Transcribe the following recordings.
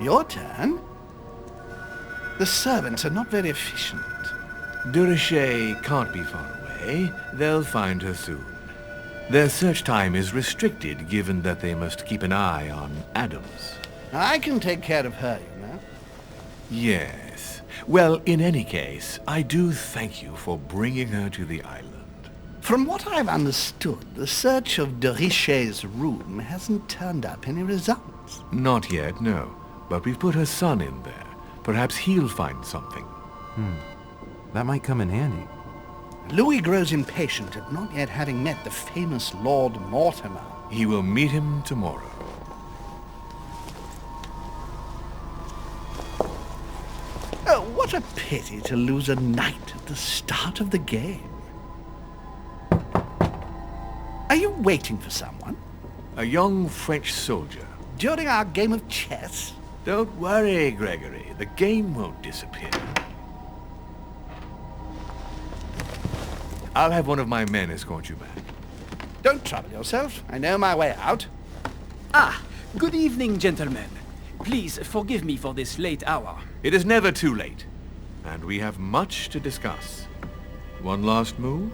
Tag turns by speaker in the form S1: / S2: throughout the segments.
S1: your turn. The servants are not very efficient.
S2: De Richet can't be far away. They'll find her soon. Their search time is restricted, given that they must keep an eye on Adams.
S1: I can take care of her, you know.
S2: Yes. Well, in any case, I do thank you for bringing her to the island.
S1: From what I've understood, the search of de Richet's room hasn't turned up any results.
S2: Not yet, no. But we've put her son in there. Perhaps he'll find something.
S3: That might come in handy.
S1: Louis grows impatient at not yet having met the famous Lord Mortimer.
S2: He will meet him tomorrow.
S1: Oh, what a pity to lose a knight at the start of the game. Are you waiting for someone?
S2: A young French soldier.
S1: During our game of chess?
S2: Don't worry, Gregory. The game won't disappear. I'll have one of my men escort you back.
S1: Don't trouble yourself. I know my way out.
S4: Ah, good evening, gentlemen. Please forgive me for this late hour.
S2: It is never too late, and we have much to discuss. One last move?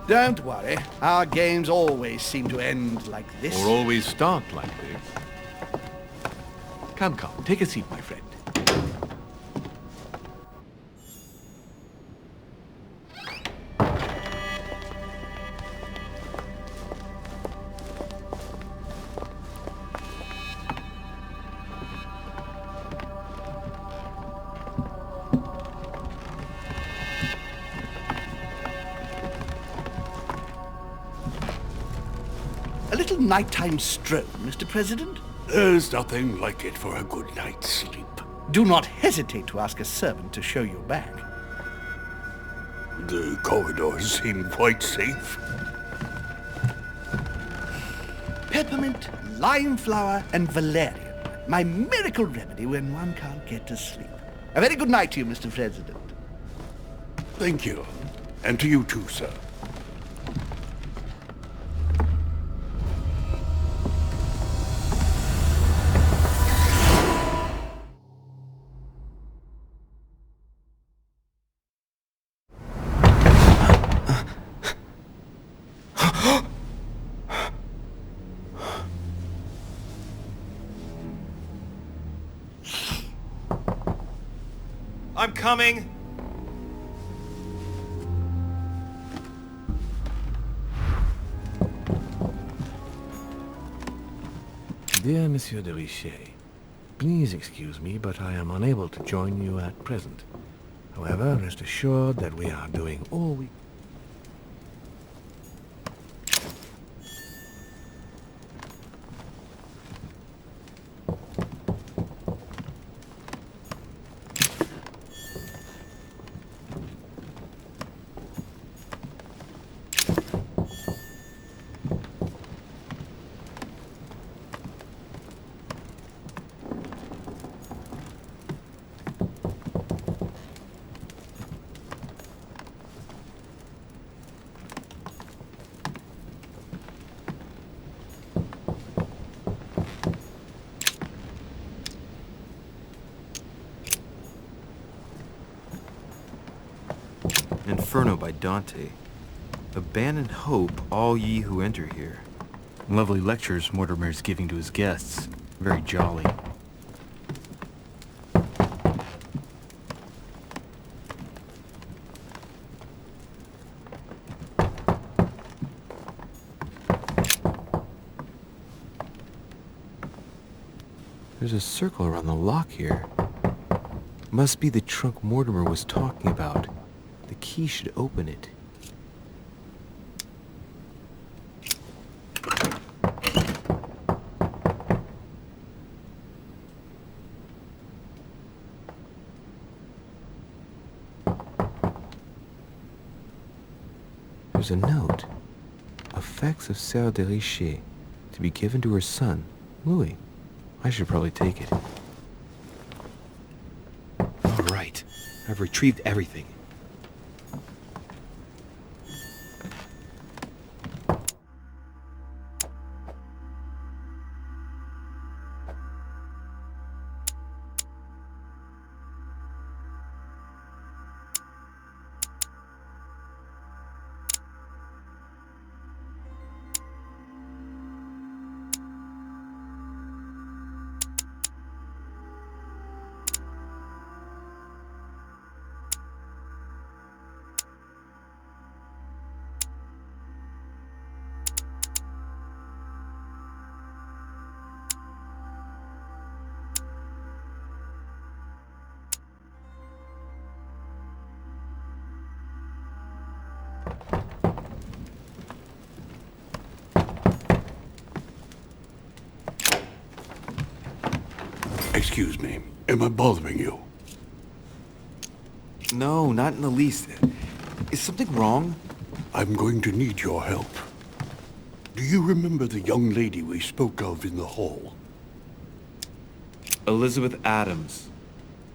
S1: Don't worry. Our games always seem to end like this.
S2: Or always start like this. Come, take a seat, my friend.
S1: A little nighttime stroll, Mr. President?
S5: There's nothing like it for a good night's sleep.
S1: Do not hesitate to ask a servant to show you back.
S5: The corridors seem quite safe.
S1: Peppermint, lime flower, and valerian. My miracle remedy when one can't get to sleep. A very good night to you, Mr. President.
S5: Thank you. And to you too, sir.
S2: I'm coming! Dear Monsieur de Richet, please excuse me, but I am unable to join you at present. However, rest assured that we are doing all we...
S3: Inferno by Dante. Abandon hope, all ye who enter here. Lovely lectures Mortimer's giving to his guests. Very jolly. There's a circle around the lock here. Must be the trunk Mortimer was talking about. The key should open it. There's a note. Effects of Sœur de Richet, to be given to her son, Louis. I should probably take it. All right. I've retrieved everything.
S5: Excuse me. Am I bothering you?
S3: No, not in the least. Is something wrong?
S5: I'm going to need your help. Do you remember the young lady we spoke of in the hall?
S2: Elizabeth Adams.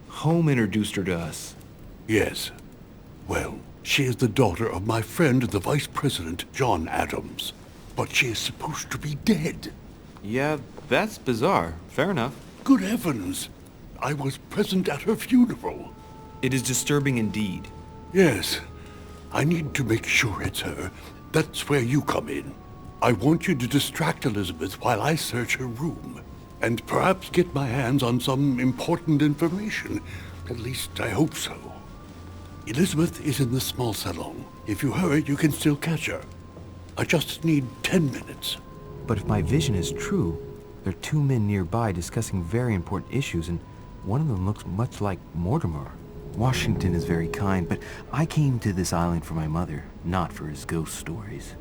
S2: Home introduced her to us.
S5: Yes. Well, she is the daughter of my friend, the Vice President, John Adams. But she is supposed to be dead.
S3: Yeah, that's bizarre. Fair enough.
S5: Good heavens! I was present at her funeral.
S3: It is disturbing indeed.
S5: Yes. I need to make sure it's her. That's where you come in. I want you to distract Elizabeth while I search her room. And perhaps get my hands on some important information. At least I hope so. Elizabeth is in the small salon. If you hurry, you can still catch her. I just need 10 minutes.
S3: But if my vision is true, there are two men nearby discussing very important issues, and one of them looks much like Mortimer. Washington is very kind, but I came to this island for my mother, not for his ghost stories.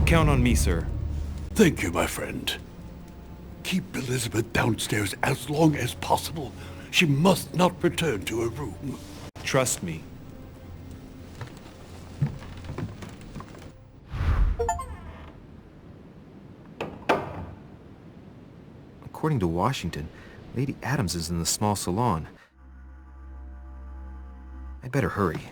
S3: Count on me, sir.
S5: Thank you, my friend. Keep Elizabeth downstairs as long as possible. She must not return to her room.
S3: Trust me. According to Washington, Lady Adams is in the small salon. I better hurry.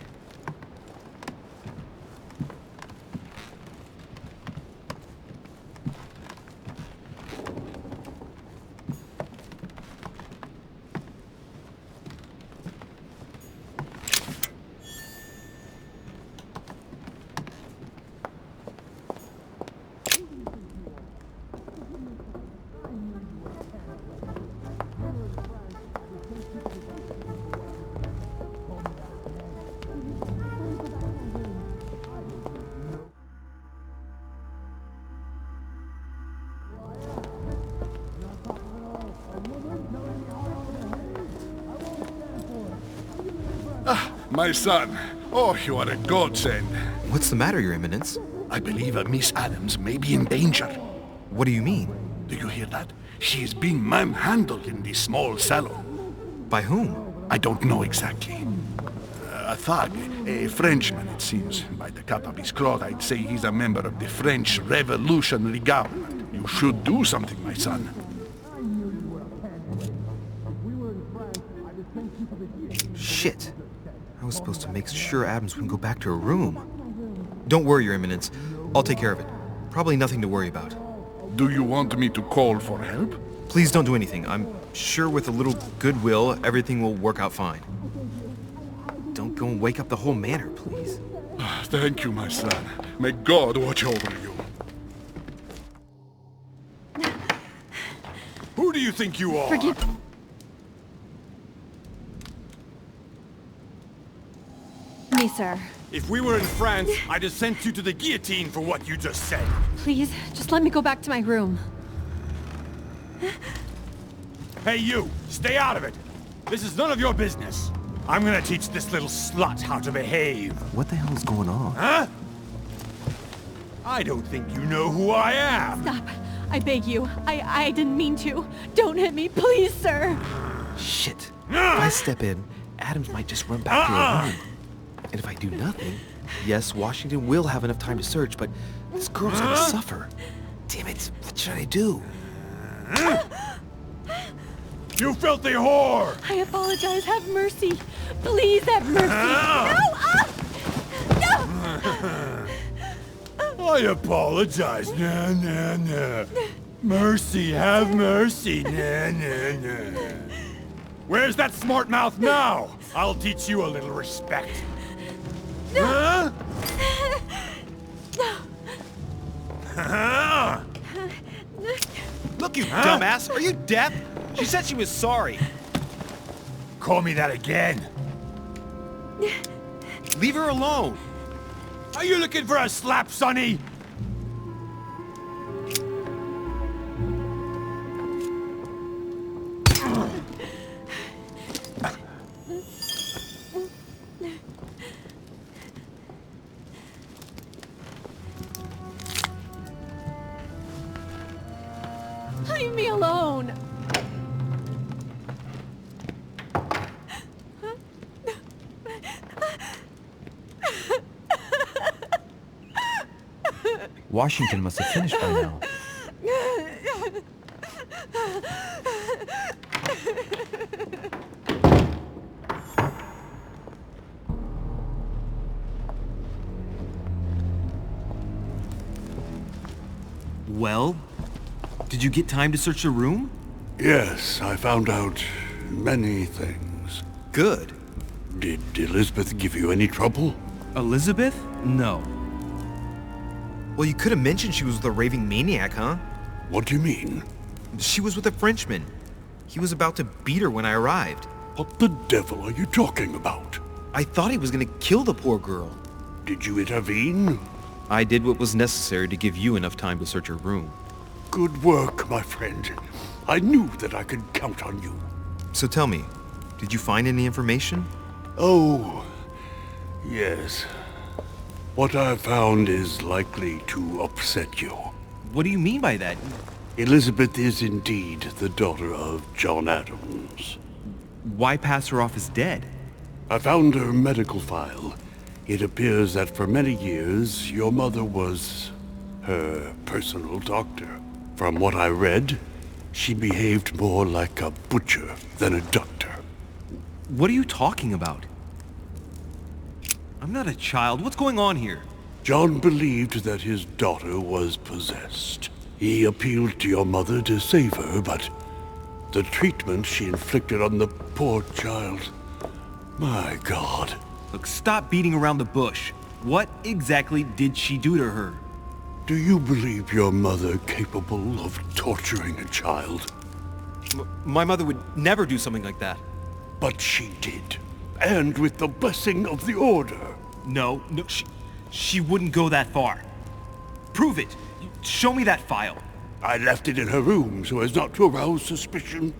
S6: My son. Oh, you are a godsend.
S3: What's the matter, Your Eminence?
S6: I believe Miss Adams may be in danger.
S3: What do you mean?
S6: Do you hear that? She is being manhandled in the small salon.
S3: By whom?
S6: I don't know exactly. A thug, a Frenchman, it seems. By the cut of his cloth, I'd say he's a member of the French Revolutionary Government. You should do something, my son.
S3: Shit. I was supposed to make sure Adams wouldn't go back to her room. Don't worry, Your Eminence. I'll take care of it. Probably nothing to worry about.
S6: Do you want me to call for help?
S3: Please don't do anything. I'm sure with a little goodwill, everything will work out fine. Don't go and wake up the whole manor, please.
S6: Thank you, my son. May God watch over you. Who do you think you are?
S7: Forgive me, sir.
S8: If we were in France, I'd have sent you to the guillotine for what you just said.
S7: Please, just let me go back to my room.
S8: Hey, you! Stay out of it! This is none of your business. I'm gonna teach this little slut how to behave.
S3: What the hell is going on?
S8: Huh? I don't think you know who I am.
S7: Stop. I beg you. I didn't mean to. Don't hit me, please, sir.
S3: Shit. If I step in, Adams might just run back to her room. And if I do nothing, yes, Washington will have enough time to search, but this girl's gonna suffer. Damn it, what should I do?
S8: You filthy whore!
S7: I apologize. Have mercy. Please have mercy. No!
S8: I apologize. Nah, nah, nah. Mercy, have mercy. Nah, nah, nah. Where's that smart mouth now? I'll teach you a little respect. Huh?
S3: Look, you dumbass! Are you deaf? She said she was sorry.
S8: Call me that again.
S3: Leave her alone.
S8: Are you looking for a slap, Sonny?
S7: Leave me alone.
S3: Washington must have finished by now. Well, did you get time to search the room?
S5: Yes, I found out many things.
S3: Good.
S5: Did Elizabeth give you any trouble?
S3: Elizabeth? No.
S9: Well, you could have mentioned she was with a raving maniac, huh?
S5: What do you mean?
S9: She was with a Frenchman. He was about to beat her when I arrived.
S5: What the devil are you talking about?
S9: I thought he was gonna kill the poor girl.
S5: Did you intervene?
S9: I did what was necessary to give you enough time to search her room.
S5: Good work, my friend. I knew that I could count on you.
S9: So tell me, did you find any information?
S5: Oh, yes. What I found is likely to upset you.
S3: What do you mean by that?
S5: Elizabeth is indeed the daughter of John Adams.
S3: Why pass her off as dead?
S5: I found her medical file. It appears that for many years, your mother was her personal doctor. From what I read, she behaved more like a butcher than a doctor.
S3: What are you talking about? I'm not a child. What's going on here?
S5: John believed that his daughter was possessed. He appealed to your mother to save her, but the treatment she inflicted on the poor child... My God.
S3: Look, stop beating around the bush. What exactly did she do to her?
S5: Do you believe your mother capable of torturing a child?
S9: My mother would never do something like that.
S5: But she did. And with the blessing of the Order.
S3: No, she wouldn't go that far. Prove it. Show me that file.
S5: I left it in her room so as not to arouse suspicion.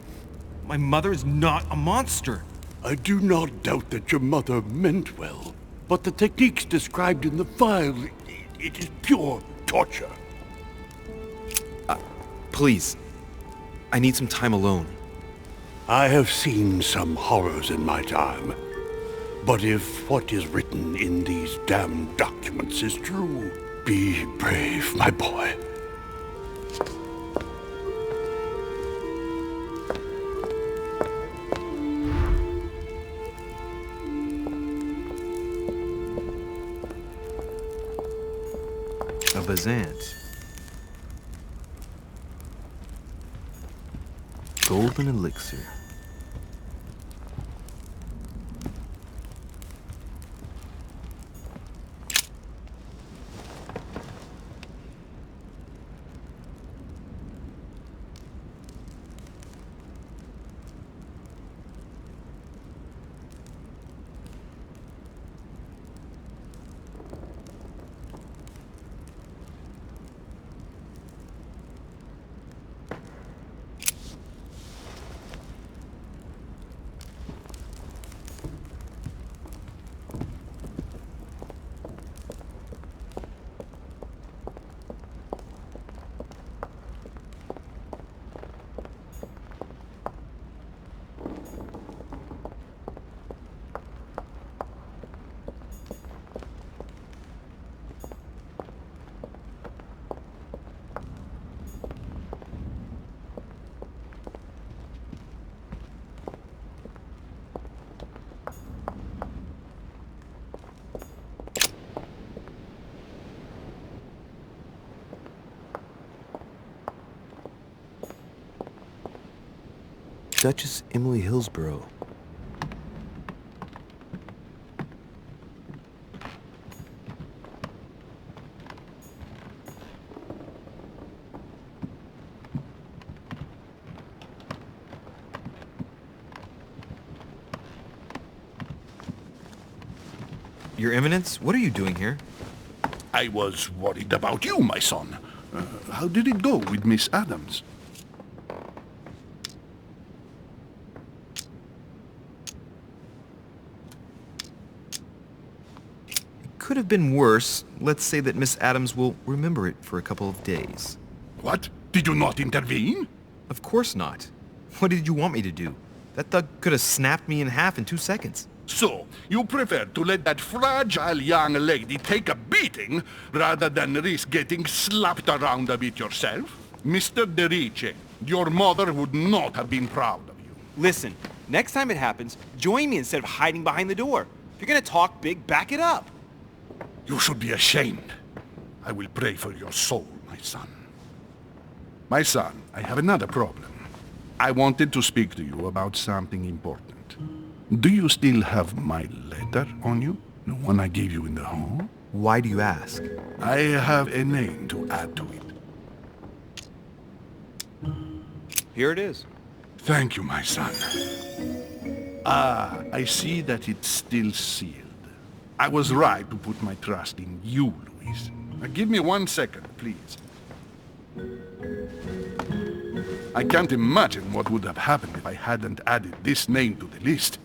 S3: My mother is not a monster.
S5: I do not doubt that your mother meant well, but the techniques described in the file, it is pure torture.
S9: Please, I need some time alone.
S5: I have seen some horrors in my time, but if what is written in these damned documents is true, be brave, my boy.
S9: A Bazant.
S3: Golden elixir.
S9: Duchess Emily Hillsborough. Your Eminence, what are you doing here?
S6: I was worried about you, my son. How did it go with Miss Adams?
S9: Could have been worse. Let's say that Miss Adams will remember it for a couple of days.
S6: What? Did you not intervene?
S9: Of course not. What did you want me to do? That thug could have snapped me in half in 2 seconds.
S6: So, you prefer to let that fragile young lady take a beating rather than risk getting slapped around a bit yourself? Mr. Derice, your mother would not have been proud of you.
S3: Listen, next time it happens, join me instead of hiding behind the door. If you're gonna talk big, back it up.
S6: You should be ashamed. I will pray for your soul, my son. My son, I have another problem. I wanted to speak to you about something important. Do you still have my letter on you? The one I gave you in the hall?
S9: Why do you ask?
S6: I have a name to add to it.
S3: Here it is.
S6: Thank you, my son. Ah, I see that it's still sealed. I was right to put my trust in you, Luis. Now, give me 1 second, please. I can't imagine what would have happened if I hadn't added this name to the list.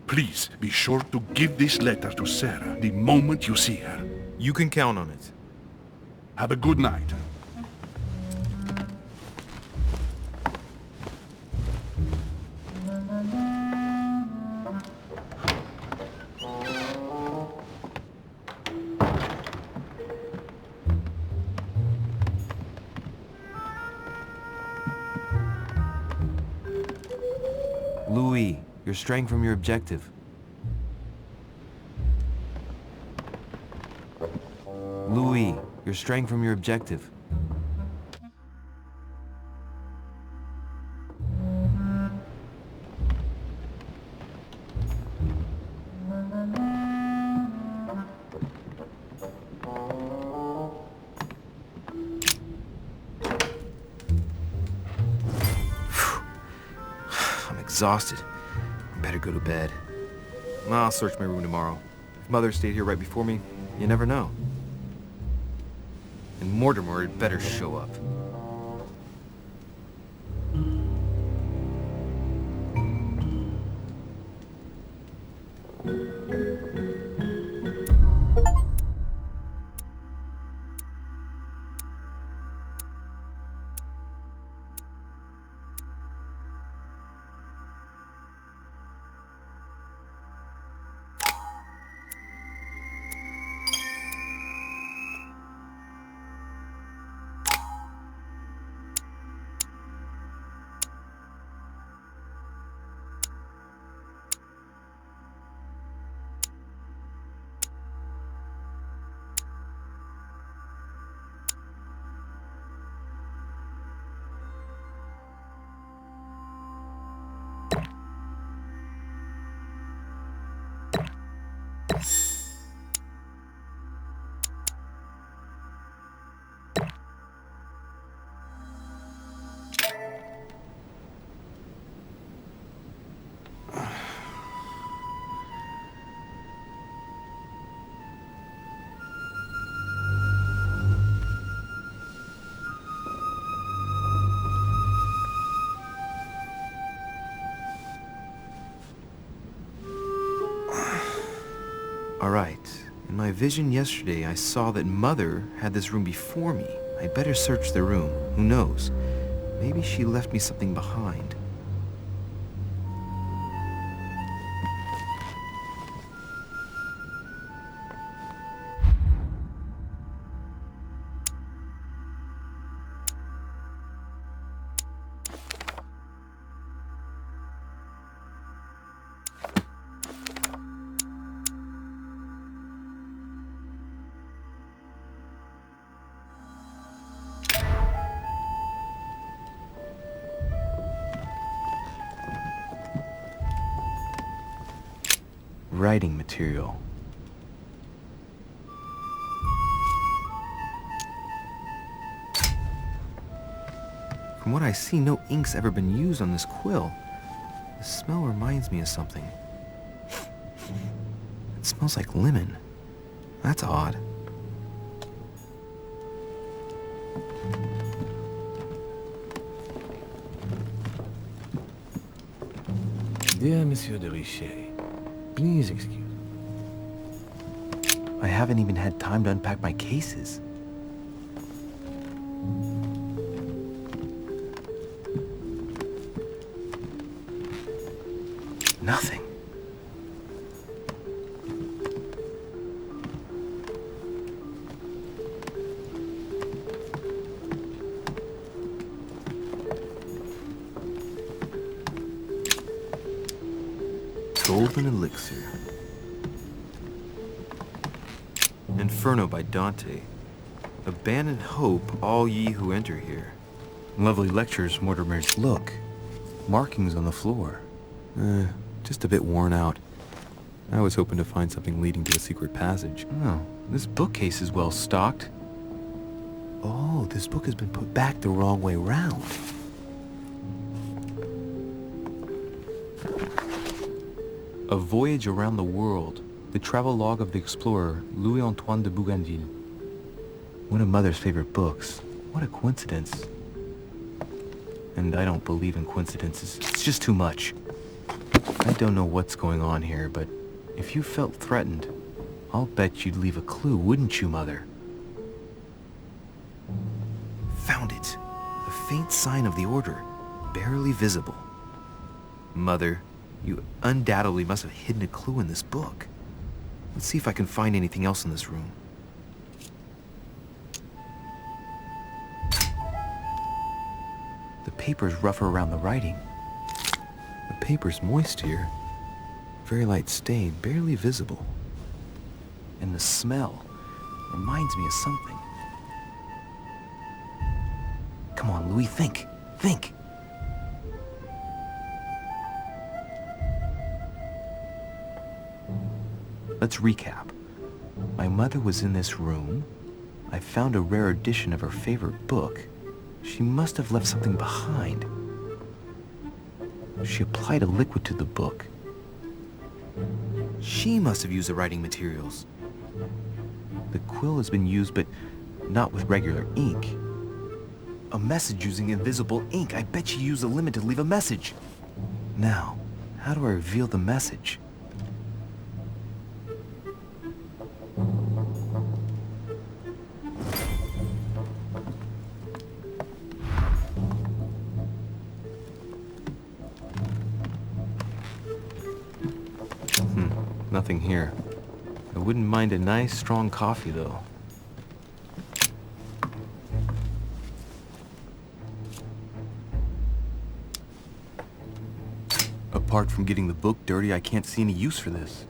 S6: Please, be sure to give this letter to Sarah the moment you see her.
S9: You can count on it.
S6: Have a good night.
S3: Louis, you're straying from your objective. Louis, you're straying from your objective.
S9: I'm exhausted. Better go to bed. I'll search my room tomorrow. If Mother stayed here right before me, you never know. And Mortimer had better show up. All right. In my vision yesterday, I saw that Mother had this room before me. I'd better search the room. Who knows? Maybe she left me something behind. Writing material. From what I see, no ink's ever been used on this quill. The smell reminds me of something. It smells like lemon. That's odd.
S2: Dear Monsieur de Richet, please excuse.
S3: I haven't even had time to unpack my cases.
S9: Nothing. Golden Elixir. Inferno by Dante. Abandon hope, all ye who enter here. Lovely lectures, Mortimer's. Look. Markings on the floor. Just a bit worn out. I was hoping to find something leading to a secret passage. Oh, this bookcase is well stocked. Oh, this book has been put back the wrong way round. A Voyage Around the World. The travelogue of the explorer, Louis-Antoine de Bougainville. One of Mother's favorite books. What a coincidence. And I don't believe in coincidences. It's just too much. I don't know what's going on here, but if you felt threatened, I'll bet you'd leave a clue, wouldn't you, Mother? Found it. A faint sign of the Order, barely visible. Mother, you undoubtedly must have hidden a clue in this book. Let's see if I can find anything else in this room. The paper's rougher around the writing. The paper's moist here. Very light stain, barely visible. And the smell reminds me of something. Come on, Louis, think. Think. Let's recap. My mother was in this room. I found a rare edition of her favorite book. She must have left something behind. She applied a liquid to the book. She must have used the writing materials. The quill has been used, but not with regular ink. A message using invisible ink. I bet she used a limit to leave a message. Now, how do I reveal the message? Nothing here. I wouldn't mind a nice, strong coffee, though. Apart from getting the book dirty, I can't see any use for this.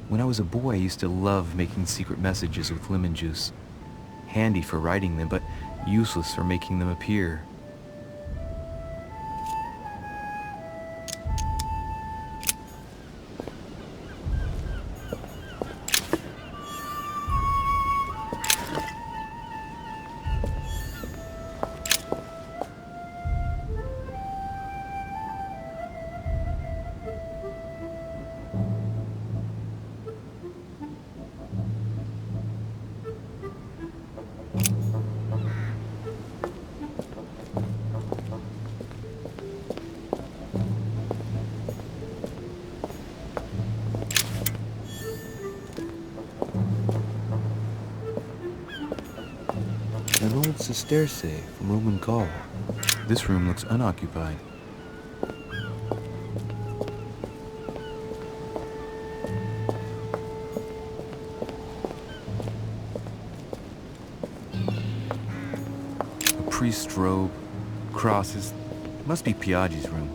S9: When I was a boy, I used to love making secret messages with lemon juice. Handy for writing them, but useless for making them appear. An old sesterce from Roman Gaul. This room looks unoccupied. A priest's robe, crosses. Must be Piaggi's room.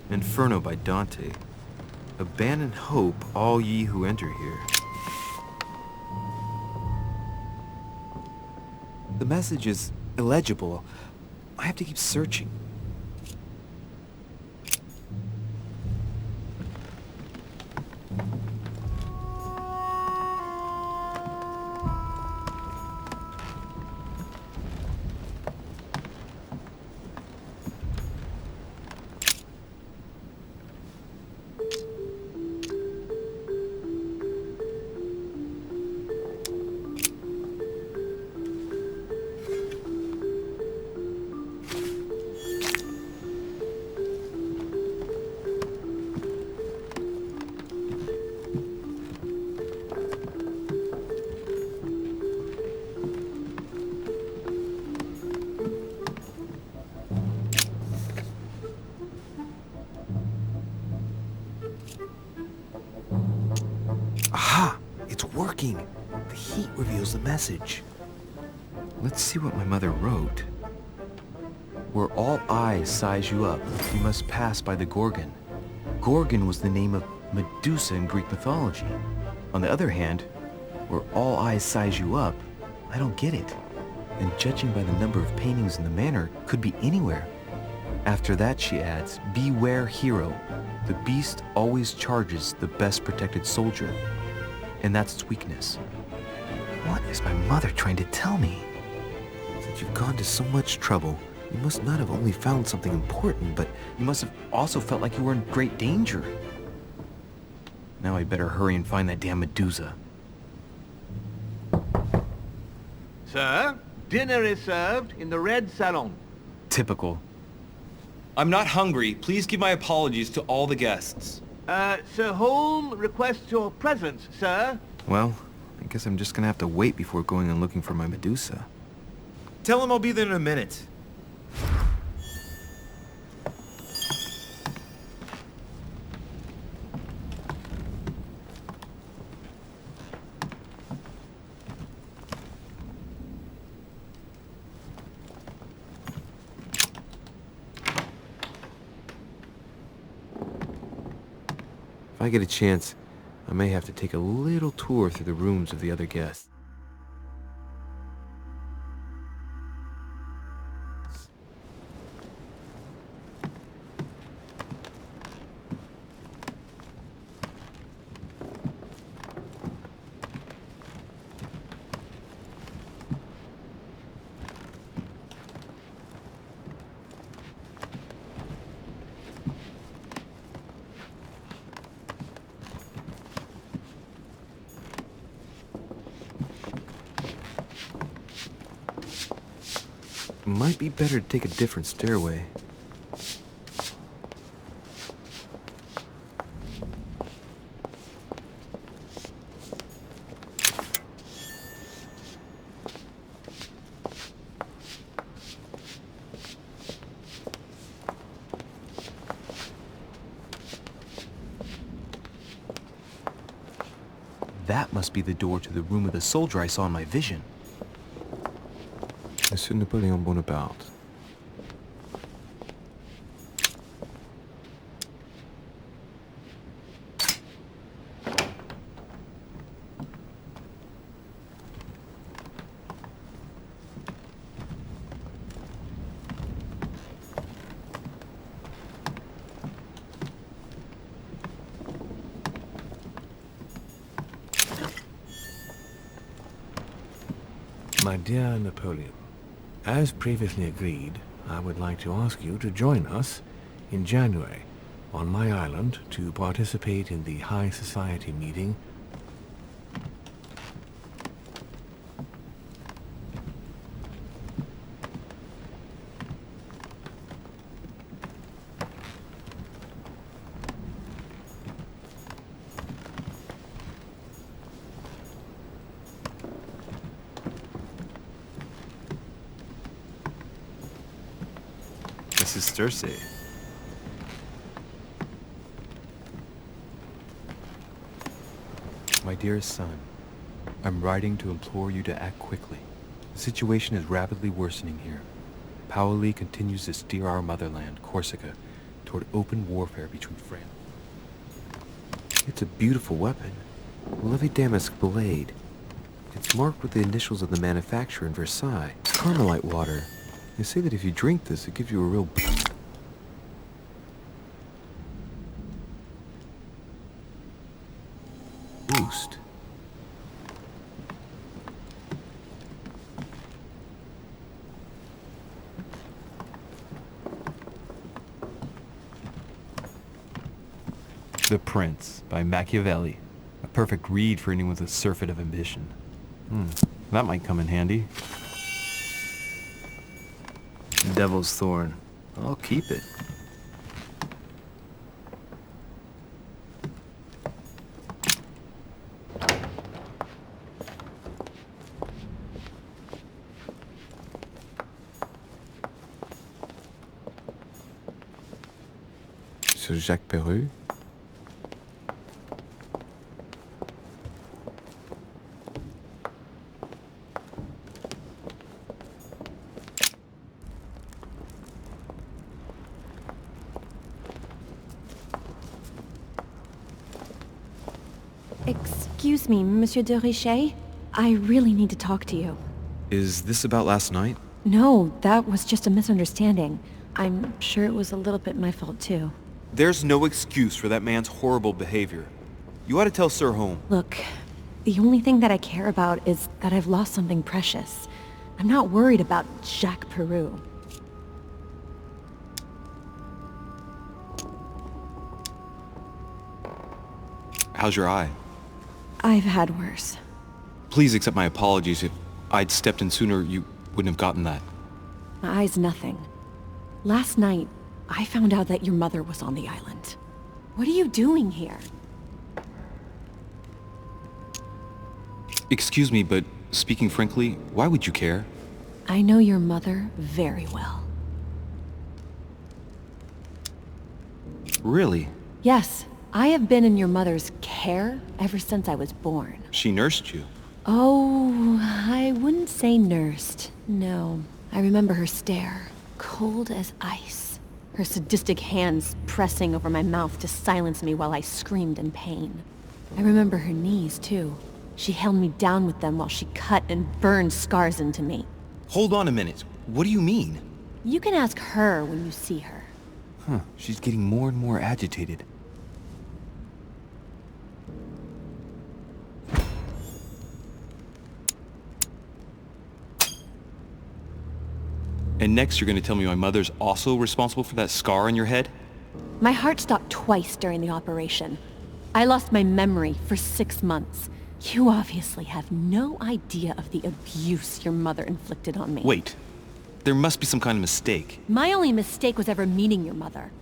S9: Inferno by Dante. Abandon hope, all ye who enter here. The message is illegible. I have to keep searching.
S3: shocking. The heat reveals the message. Let's see what my mother wrote. Where all eyes size you up, you must pass by the Gorgon. Gorgon was the name of Medusa in Greek mythology. On the other hand, where all eyes size you up, I don't get it. And judging by the number of paintings in the manor, could be anywhere. After that, she adds, beware hero. The beast always charges the best protected soldier. And that's its weakness. What is my mother trying to tell me? Since you've gone to so much trouble, you must not have only found something important, but you must have also felt like you were in great danger. Now I better hurry and find that damn Medusa.
S2: Sir, dinner is served in the Red Salon.
S3: Typical.
S9: I'm not hungry. Please give my apologies to all the guests.
S2: Sir Holm requests your presence, sir.
S3: Well, I guess I'm just gonna have to wait before going and looking for my Medusa.
S9: Tell him I'll be there in a minute.
S3: If I get a chance, I may have to take a little tour through the rooms of the other guests. Might be better to take a different stairway. That must be the door to the room of the soldier I saw in my vision. Monsieur Napoleon Bonaparte.
S2: My dear Napoleon, as previously agreed, I would like to ask you to join us in January on my island to participate in the High Society meeting.
S3: This is Circe. My dearest son, I'm writing to implore you to act quickly. The situation is rapidly worsening here. Paoli continues to steer our motherland, Corsica, toward open warfare between France. It's a beautiful weapon. A lovely damask blade. It's marked with the initials of the manufacturer in Versailles. Carmelite water. They say that if you drink this, it gives you a real boost. The Prince by Machiavelli. A perfect read for anyone with a surfeit of ambition. That might come in handy. Devil's Thorn. I'll keep it. Sir Jacques Perru.
S7: Excuse me, Monsieur de Richet? I really need to talk to you.
S9: Is this about last night?
S7: No, that was just a misunderstanding. I'm sure it was a little bit my fault, too.
S9: There's no excuse for that man's horrible behavior. You ought to tell Sir Holm.
S7: Look, the only thing that I care about is that I've lost something precious. I'm not worried about Jacques Peru.
S9: How's your eye?
S7: I've had worse.
S9: Please accept my apologies. If I'd stepped in sooner, you wouldn't have gotten that.
S7: My eye's nothing. Last night, I found out that your mother was on the island. What are you doing here?
S9: Excuse me, but speaking frankly, why would you care?
S7: I know your mother very well.
S9: Really?
S7: Yes, I have been in your mother's care ever since I was born.
S9: She nursed you.
S7: Oh, I wouldn't say nursed. No. I remember her stare, cold as ice. Her sadistic hands pressing over my mouth to silence me while I screamed in pain. I remember her knees, too. She held me down with them while she cut and burned scars into me.
S9: Hold on a minute. What do you mean?
S7: You can ask her when you see her.
S3: Huh, she's getting more and more agitated.
S9: And next you're gonna tell me my mother's also responsible for that scar on your head?
S7: My heart stopped twice during the operation. I lost my memory for 6 months. You obviously have no idea of the abuse your mother inflicted on me.
S9: Wait. There must be some kind of mistake.
S7: My only mistake was ever meeting your mother.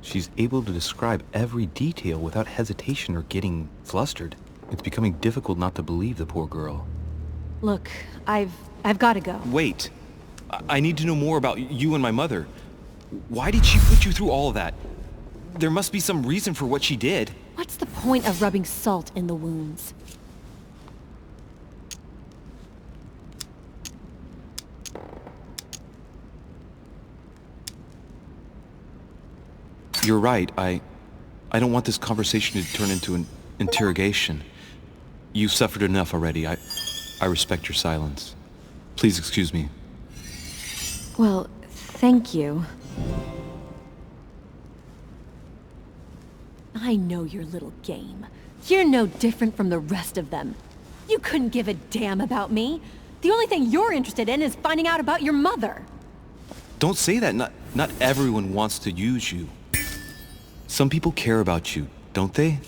S9: She's able to describe every detail without hesitation or getting flustered. It's becoming difficult not to believe the poor girl.
S7: Look, I've got to go.
S9: Wait. I need to know more about you and my mother. Why did she put you through all of that? There must be some reason for what she did.
S7: What's the point of rubbing salt in the wounds?
S9: You're right. I don't want this conversation to turn into an interrogation. You've suffered enough already. I respect your silence. Please excuse me.
S7: Well, thank you. I know your little game. You're no different from the rest of them. You couldn't give a damn about me. The only thing you're interested in is finding out about your mother.
S9: Don't say that. Not everyone wants to use you. Some people care about you, don't they?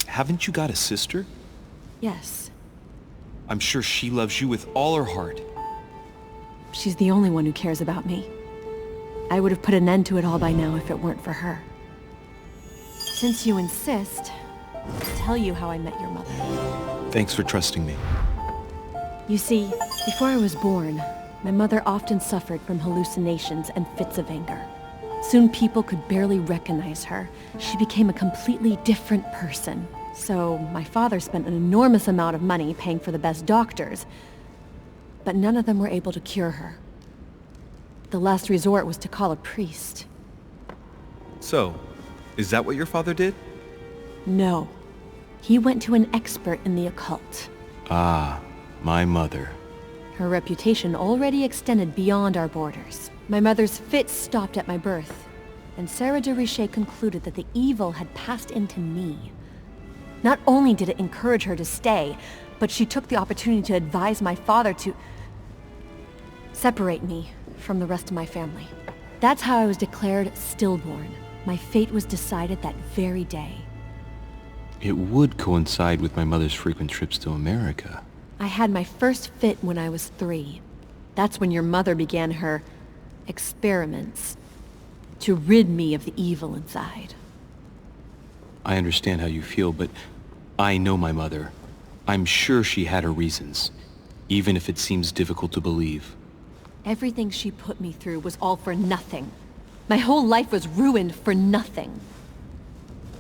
S9: Haven't you got a sister?
S7: Yes.
S9: I'm sure she loves you with all her heart.
S7: She's the only one who cares about me. I would have put an end to it all by now if it weren't for her. Since you insist, I'll tell you how I met your mother.
S9: Thanks for trusting me.
S7: You see, before I was born, my mother often suffered from hallucinations and fits of anger. Soon people could barely recognize her. She became a completely different person. So my father spent an enormous amount of money paying for the best doctors, but none of them were able to cure her. The last resort was to call a priest.
S9: So, is that what your father did?
S7: No. He went to an expert in the occult.
S9: Ah, my mother.
S7: Her reputation already extended beyond our borders. My mother's fits stopped at my birth, and Sarah de Richet concluded that the evil had passed into me. Not only did it encourage her to stay, but she took the opportunity to advise my father to separate me from the rest of my family. That's how I was declared stillborn. My fate was decided that very day.
S9: It would coincide with my mother's frequent trips to America.
S7: I had my first fit when I was 3. That's when your mother began her experiments to rid me of the evil inside.
S9: I understand how you feel, but I know my mother. I'm sure she had her reasons, even if it seems difficult to believe.
S7: Everything she put me through was all for nothing. My whole life was ruined for nothing.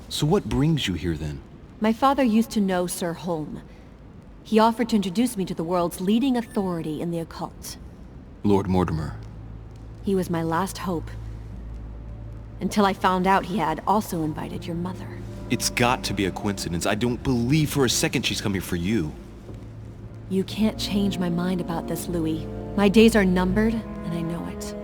S9: So what brings you here then?
S7: My father used to know Sir Holm. He offered to introduce me to the world's leading authority in the occult.
S9: Lord Mortimer.
S7: He was my last hope. Until I found out he had also invited your mother.
S3: It's got to be a coincidence. I don't believe for a second she's coming for you.
S7: You can't change my mind about this, Louis. My days are numbered, and I know it.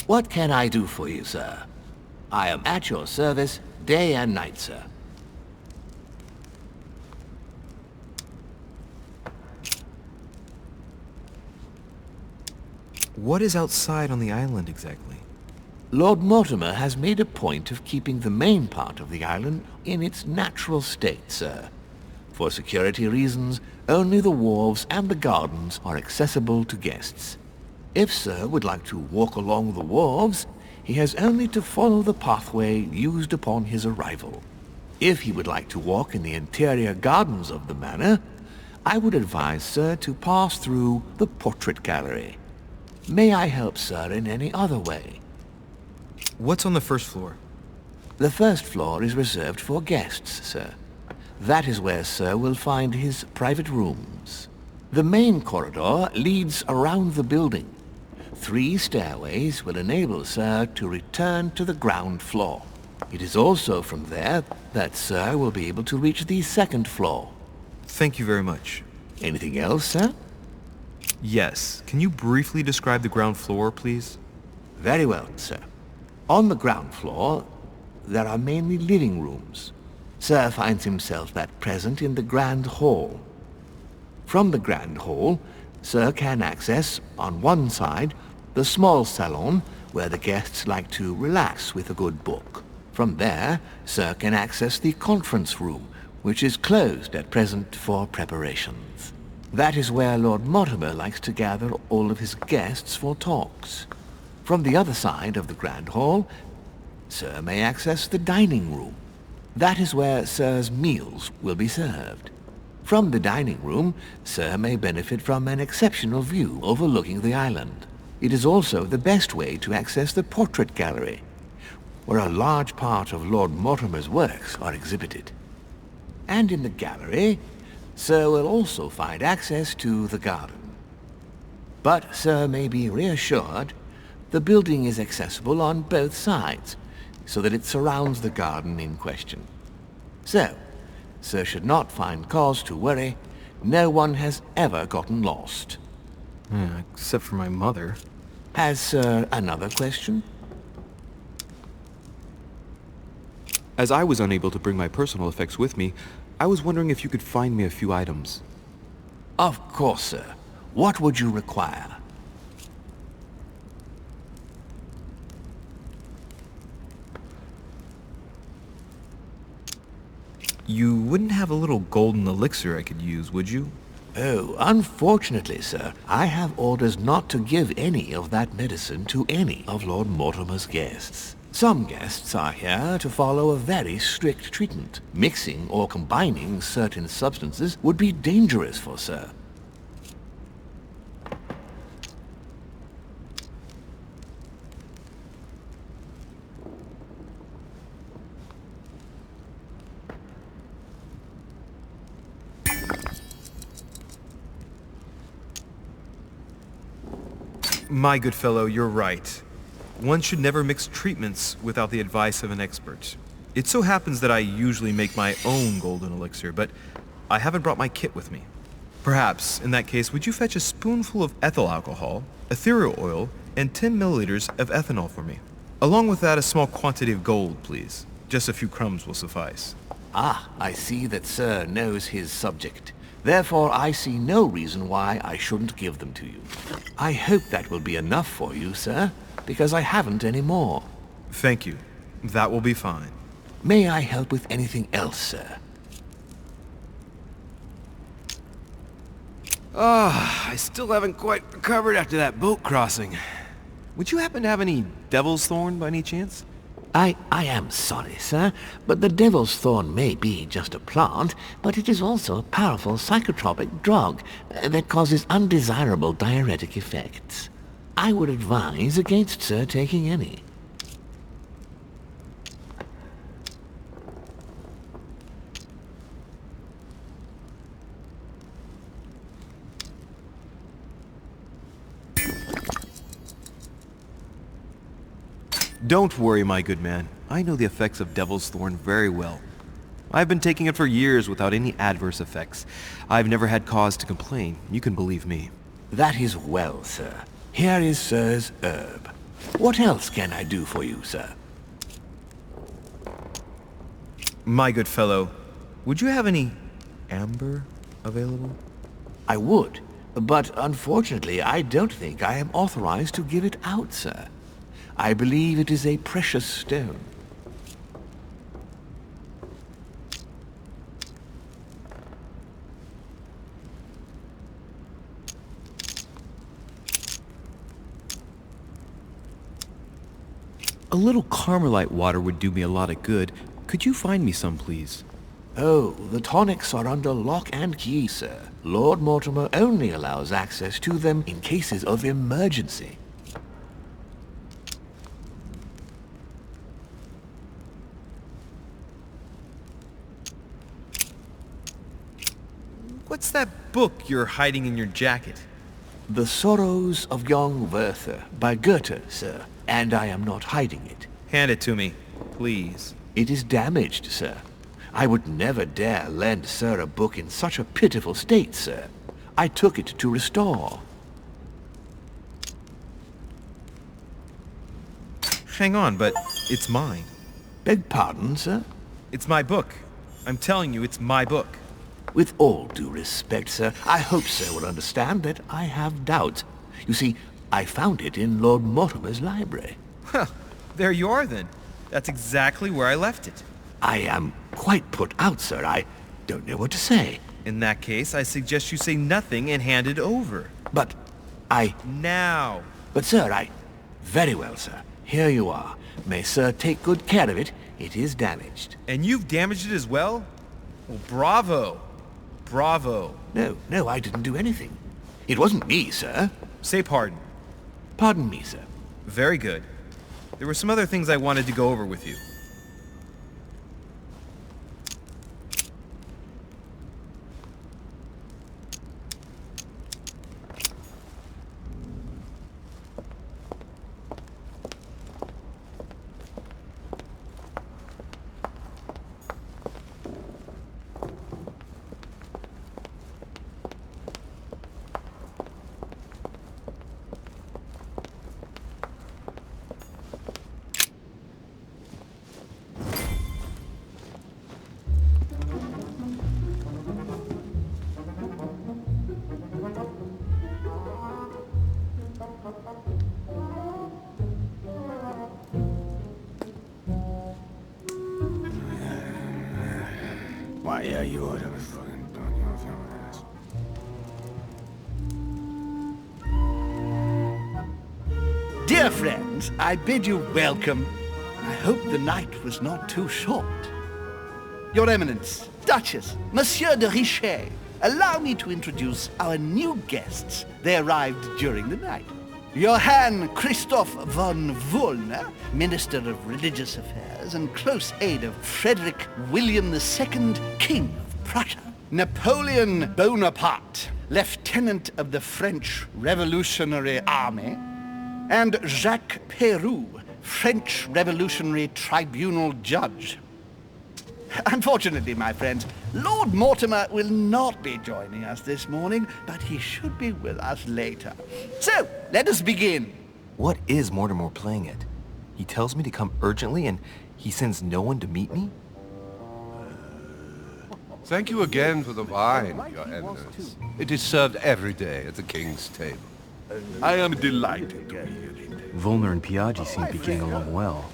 S1: What can I do for you, sir? I am at your service day and night, sir.
S3: What is outside on the island exactly?
S1: Lord Mortimer has made a point of keeping the main part of the island in its natural state, sir. For security reasons, only the wharves and the gardens are accessible to guests. If Sir would like to walk along the wharves, he has only to follow the pathway used upon his arrival. If he would like to walk in the interior gardens of the manor, I would advise Sir to pass through the portrait gallery. May I help Sir in any other way?
S3: What's on the first floor?
S1: The first floor is reserved for guests, sir. That is where Sir will find his private rooms. The main corridor leads around the building. 3 stairways will enable Sir to return to the ground floor. It is also from there that Sir will be able to reach the second floor.
S3: Thank you very much.
S1: Anything else, sir?
S3: Yes. Can you briefly describe the ground floor, please?
S1: Very well, sir. On the ground floor, there are mainly living rooms. Sir finds himself at present in the Grand Hall. From the Grand Hall, Sir can access, on one side, the small salon where the guests like to relax with a good book. From there, Sir can access the conference room, which is closed at present for preparations. That is where Lord Mortimer likes to gather all of his guests for talks. From the other side of the Grand Hall, Sir may access the dining room. That is where Sir's meals will be served. From the dining room, Sir may benefit from an exceptional view overlooking the island. It is also the best way to access the portrait gallery, where a large part of Lord Mortimer's works are exhibited. And in the gallery, Sir will also find access to the garden. But Sir may be reassured the building is accessible on both sides, so that it surrounds the garden in question. So, Sir should not find cause to worry. No one has ever gotten lost.
S3: Except for my mother.
S1: Has Sir another question?
S3: As I was unable to bring my personal effects with me, I was wondering if you could find me a few items.
S1: Of course, sir. What would you require?
S3: You wouldn't have a little golden elixir I could use, would you?
S1: Oh, unfortunately, sir, I have orders not to give any of that medicine to any of Lord Mortimer's guests. Some guests are here to follow a very strict treatment. Mixing or combining certain substances would be dangerous for Sir.
S3: My good fellow, you're right. One should never mix treatments without the advice of an expert. It so happens that I usually make my own golden elixir, but I haven't brought my kit with me. Perhaps, in that case, would you fetch a spoonful of ethyl alcohol, ethereal oil, and 10 milliliters of ethanol for me? Along with that, a small quantity of gold, please. Just a few crumbs will suffice.
S1: Ah, I see that Sir knows his subject. Therefore, I see no reason why I shouldn't give them to you. I hope that will be enough for you, sir, because I haven't any more.
S3: Thank you. That will be fine.
S1: May I help with anything else, sir?
S9: Oh, I still haven't quite recovered after that boat crossing. Would you happen to have any devil's thorn by any chance?
S1: I am sorry, sir, but the devil's thorn may be just a plant, but it is also a powerful psychotropic drug that causes undesirable diuretic effects. I would advise against sir taking any.
S9: Don't worry, my good man. I know the effects of Devil's Thorn very well. I've been taking it for years without any adverse effects. I've never had cause to complain. You can believe me.
S1: That is well, sir. Here is sir's herb. What else can I do for you, sir?
S9: My good fellow, would you have any amber available?
S1: I would, but unfortunately I don't think I am authorized to give it out, sir. I believe it is a precious stone.
S9: A little Carmelite water would do me a lot of good. Could you find me some, please?
S1: Oh, the tonics are under lock and key, sir. Lord Mortimer only allows access to them in cases of emergency.
S9: What's that book you're hiding in your jacket?
S1: The Sorrows of Young Werther by Goethe, sir, and I am not hiding it.
S9: Hand it to me, please.
S1: It is damaged, sir. I would never dare lend sir a book in such a pitiful state, sir. I took it to restore.
S9: Hang on, but it's mine.
S1: Beg pardon, sir?
S9: It's my book. I'm telling you, it's my book.
S1: With all due respect, sir, I hope sir will understand that I have doubts. You see, I found it in Lord Mortimer's library.
S9: Huh, there you are then. That's exactly where I left it.
S1: I am quite put out, sir. I don't know what to say.
S9: In that case, I suggest you say nothing and hand it over.
S1: But I...
S9: Now!
S1: But sir, I... Very well, sir. Here you are. May sir take good care of it. It is damaged.
S9: And you've damaged it as well? Well, bravo. Bravo.
S1: No, I didn't do anything. It wasn't me, sir.
S9: Say pardon.
S1: Pardon me, sir.
S9: Very good. There were some other things I wanted to go over with you.
S8: Why are you out of fucking
S10: Dear friends, I bid you welcome. I hope the night was not too short. Your Eminence, Duchess, Monsieur de Richet, allow me to introduce our new guests. They arrived during the night. Johann Christoph von Wollner, Minister of Religious Affairs and close aide of Frederick William II, King of Prussia. Napoleon Bonaparte, Lieutenant of the French Revolutionary Army. And Jacques Peroux, French Revolutionary Tribunal Judge. Unfortunately, my friends, Lord Mortimer will not be joining us this morning, but he should be with us later. So, let us begin.
S3: What is Mortimer playing at? He tells me to come urgently and he sends no one to meet me?
S11: Thank you again for the wine, Your Eminence. It is served every day at the king's table.
S6: I am delighted to hear it.
S3: Volner and Piaggi seem to be getting along well.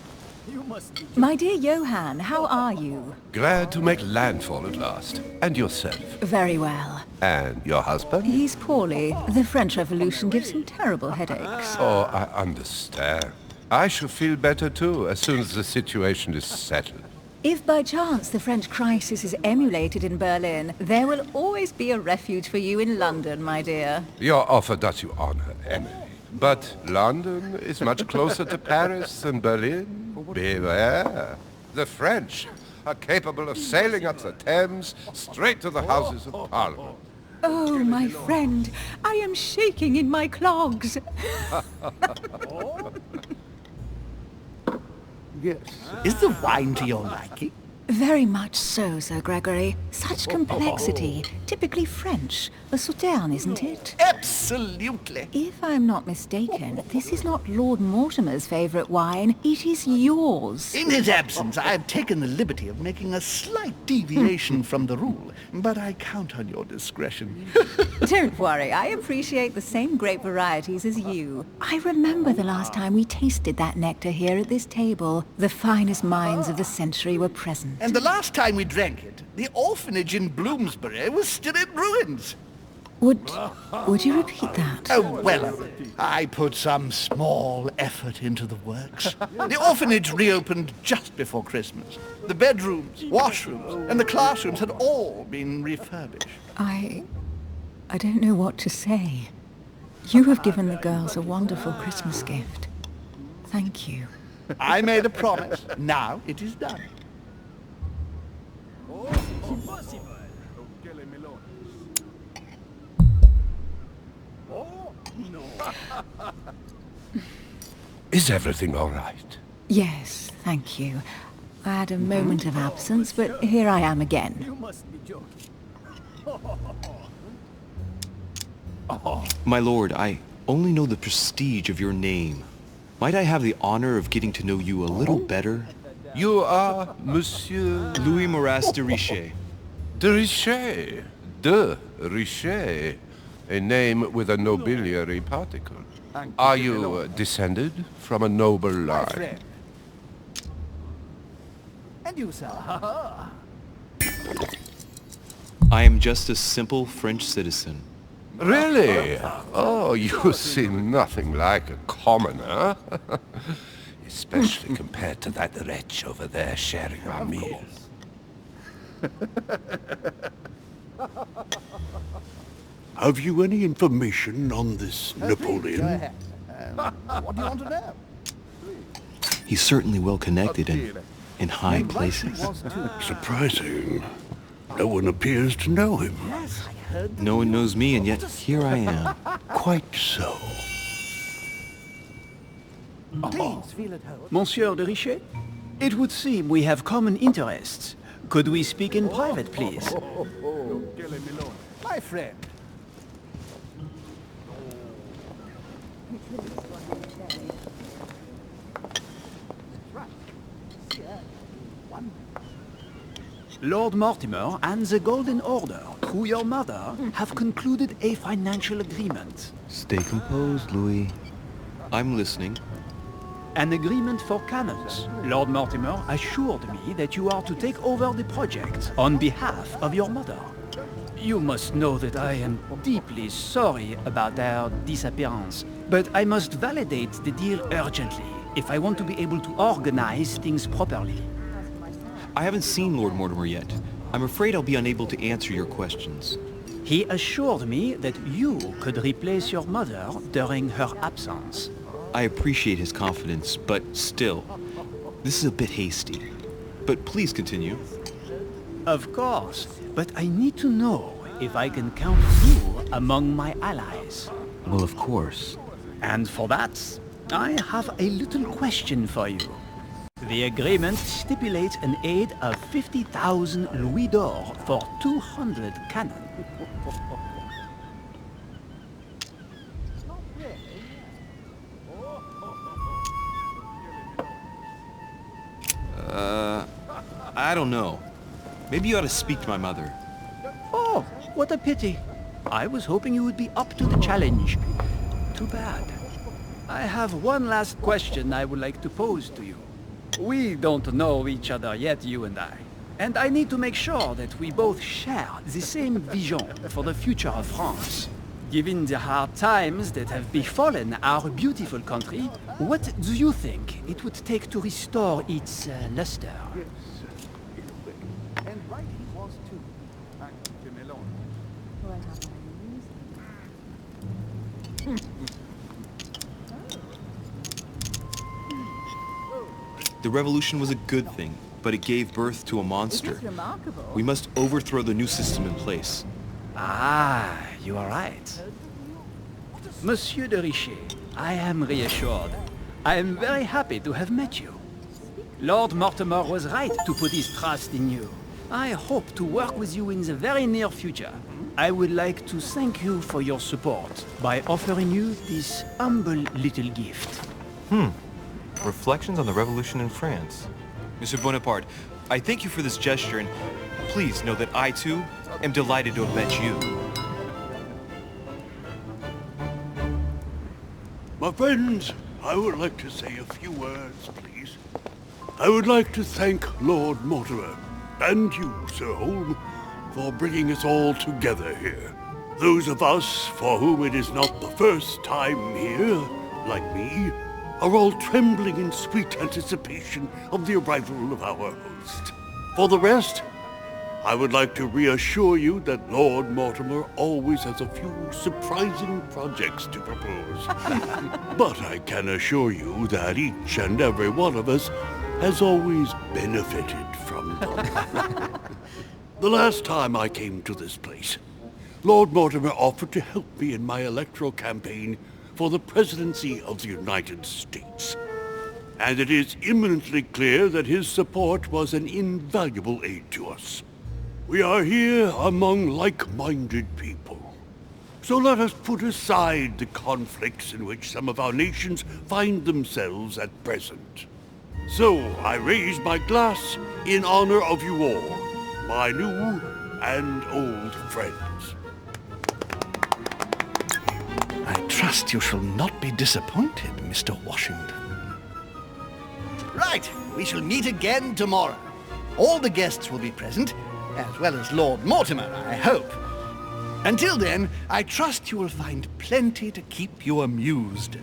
S12: My dear Johann, how are you?
S11: Glad to make landfall at last. And yourself?
S12: Very well.
S11: And your husband?
S12: He's poorly. The French Revolution gives him terrible headaches.
S11: Oh, I understand. I shall feel better too, as soon as the situation is settled.
S12: If by chance the French crisis is emulated in Berlin, there will always be a refuge for you in London, my dear.
S11: Your offer does you honor, Emily. But London is much closer to Paris than Berlin. Beware. The French are capable of sailing up the Thames straight to the Houses of Parliament.
S12: Oh, my friend, I am shaking in my clogs.
S10: Yes. Is the wine to your liking?
S12: Very much so, Sir Gregory. Such complexity. Typically French. A Sauterne, isn't it?
S10: Absolutely.
S12: If I'm not mistaken, this is not Lord Mortimer's favourite wine. It is yours.
S10: In his absence, I have taken the liberty of making a slight deviation from the rule, but I count on your discretion.
S12: Don't worry, I appreciate the same grape varieties as you. I remember the last time we tasted that nectar here at this table. The finest minds of the century were present.
S10: And the last time we drank it, the orphanage in Bloomsbury was still in ruins.
S12: Would you repeat that?
S10: Oh, well, I put some small effort into the works. The orphanage reopened just before Christmas. The bedrooms, washrooms, and the classrooms had all been refurbished.
S12: I don't know what to say. You have given the girls a wonderful Christmas gift. Thank you.
S10: I made a promise. Now it is done.
S11: Is everything all right?
S12: Yes, thank you. I had a moment of absence, but here I am again.
S4: You must be joking.
S3: My lord, I only know the prestige of your name. Might I have the honor of getting to know you a little better?
S11: You are Monsieur...
S3: Louis Moras de Richet.
S11: De Richet. De Richet. A name with a nobiliary particle. Are you descended from a noble line?
S10: And you, sir?
S3: I am just a simple French citizen.
S11: Really? Oh, you seem nothing like a commoner. Especially compared to that wretch over there sharing our meals.
S5: Have you any information on this Napoleon?
S10: What do you want to know?
S3: He's certainly well connected and in high places.
S5: Surprising. No one appears to know him.
S10: Yes, I heard.
S3: No one knows me, and yet here I am.
S5: Quite so.
S10: Please feel at home.
S4: Monsieur de Richet? It would seem we have common interests. Could we speak in private, please?
S10: My friend.
S4: Lord Mortimer and the Golden Order, through your mother, have concluded a financial agreement.
S3: Stay composed, Louis. I'm listening.
S4: An agreement for cannons. Lord Mortimer assured me that you are to take over the project on behalf of your mother. You must know that I am deeply sorry about their disappearance, but I must validate the deal urgently if I want to be able to organize things properly.
S3: I haven't seen Lord Mortimer yet. I'm afraid I'll be unable to answer your questions.
S4: He assured me that you could replace your mother during her absence.
S3: I appreciate his confidence, but still, this is a bit hasty. But please continue.
S4: Of course, but I need to know if I can count you among my allies.
S3: Well, of course.
S4: And for that, I have a little question for you. The agreement stipulates an aid of 50,000 louis d'or for 200 cannon.
S3: I don't know. Maybe you ought to speak to my mother.
S4: Oh, what a pity. I was hoping you would be up to the challenge. Too bad. I have one last question I would like to pose to you. We don't know each other yet, you and I. And I need to make sure that we both share the same vision for the future of France. Given the hard times that have befallen our beautiful country, what do you think it would take to restore its luster?
S10: And right he was too.
S9: The revolution was a good thing, but it gave birth to a monster.
S12: It is remarkable.
S9: We must overthrow the new system in place.
S4: Ah, you are right. Monsieur de Richet, I am reassured. I am very happy to have met you. Lord Mortimer was right to put his trust in you. I hope to work with you in the very near future. I would like to thank you for your support by offering you this humble little gift.
S9: Reflections on the Revolution in France. Monsieur Bonaparte, I thank you for this gesture, and please know that I, too, am delighted to have met you.
S5: My friends, I would like to say a few words, please. I would like to thank Lord Mortimer, and you, Sir Holm, for bringing us all together here. Those of us for whom it is not the first time here, like me, are all trembling in sweet anticipation of the arrival of our host. For the rest, I would like to reassure you that Lord Mortimer always has a few surprising projects to propose. But I can assure you that each and every one of us has always benefited from them. The last time I came to this place, Lord Mortimer offered to help me in my electoral campaign for the presidency of the United States. And it is imminently clear that his support was an invaluable aid to us. We are here among like-minded people. So let us put aside the conflicts in which some of our nations find themselves at present. So I raise my glass in honor of you all, my new and old friends.
S10: I trust you shall not be disappointed, Mr. Washington. Right, we shall meet again tomorrow. All the guests will be present, as well as Lord Mortimer, I hope. Until then, I trust you will find plenty to keep you amused.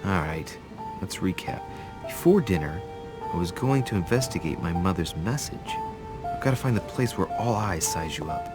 S3: Alright, let's recap. Before dinner, I was going to investigate my mother's message. I've got to find the place where all eyes size you up.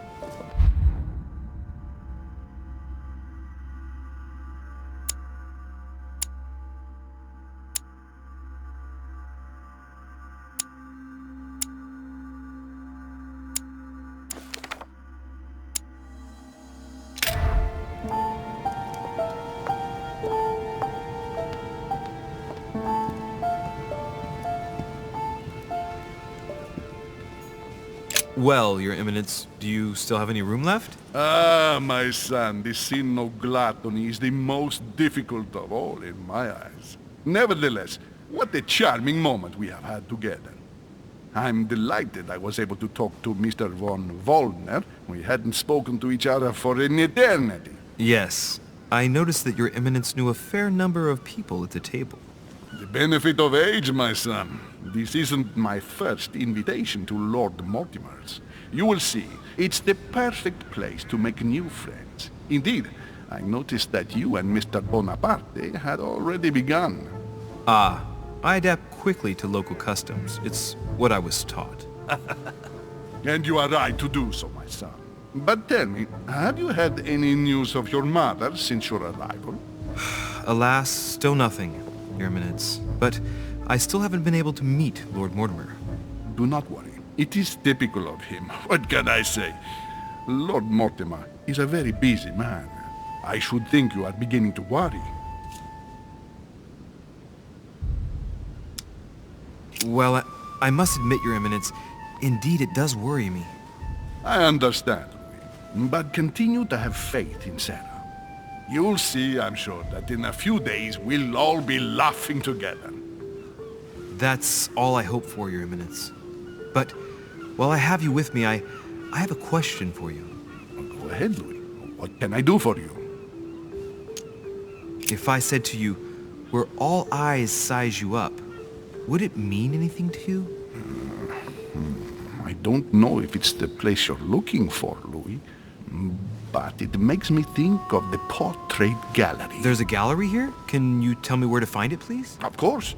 S9: Well, Your Eminence, do you still have any room left?
S6: Ah, my son, the sin of gluttony is the most difficult of all in my eyes. Nevertheless, what a charming moment we have had together. I'm delighted I was able to talk to Mr. von Wollner. We hadn't spoken to each other for an eternity.
S9: Yes. I noticed that Your Eminence knew a fair number of people at the table.
S6: The benefit of age, my son. This isn't my first invitation to Lord Mortimer's. You will see, it's the perfect place to make new friends. Indeed, I noticed that you and Mr. Bonaparte had already begun.
S9: Ah, I adapt quickly to local customs. It's what I was taught.
S6: And you are right to do so, my son. But tell me, have you had any news of your mother since your arrival?
S9: Alas, still nothing, Your Eminence. But I still haven't been able to meet Lord Mortimer.
S6: Do not worry. It is typical of him. What can I say? Lord Mortimer is a very busy man. I should think you are beginning to worry.
S9: Well, I must admit, Your Eminence, indeed it does worry me.
S6: I understand, Louis, but continue to have faith in Sarah. You'll see, I'm sure, that in a few days we'll all be laughing together.
S9: That's all I hope for, Your Eminence. But while I have you with me, I have a question for you.
S6: Go ahead, Louis. What can I do for you?
S9: If I said to you, where all eyes size you up, would it mean anything to you?
S6: I don't know if it's the place you're looking for, Louis, but it makes me think of the Portrait Gallery.
S9: There's a gallery here? Can you tell me where to find it, please?
S6: Of course.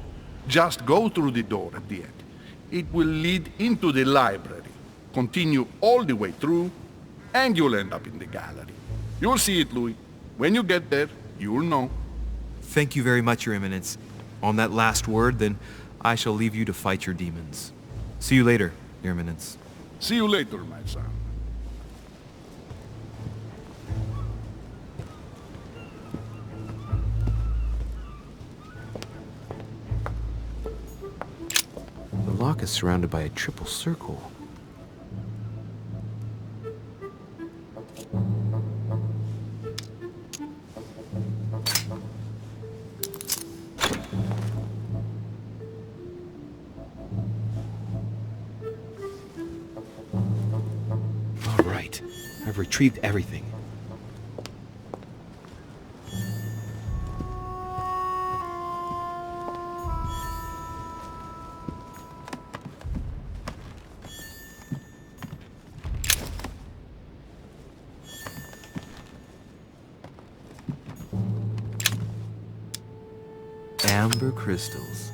S6: Just go through the door at the end. It will lead into the library. Continue all the way through, and you'll end up in the gallery. You'll see it, Louis. When you get there, you'll know.
S9: Thank you very much, Your Eminence. On that last word, then, I shall leave you to fight your demons. See you later, Your Eminence.
S6: See you later, my son.
S3: The lock is surrounded by a triple circle. All right, I've retrieved everything. Amber crystals.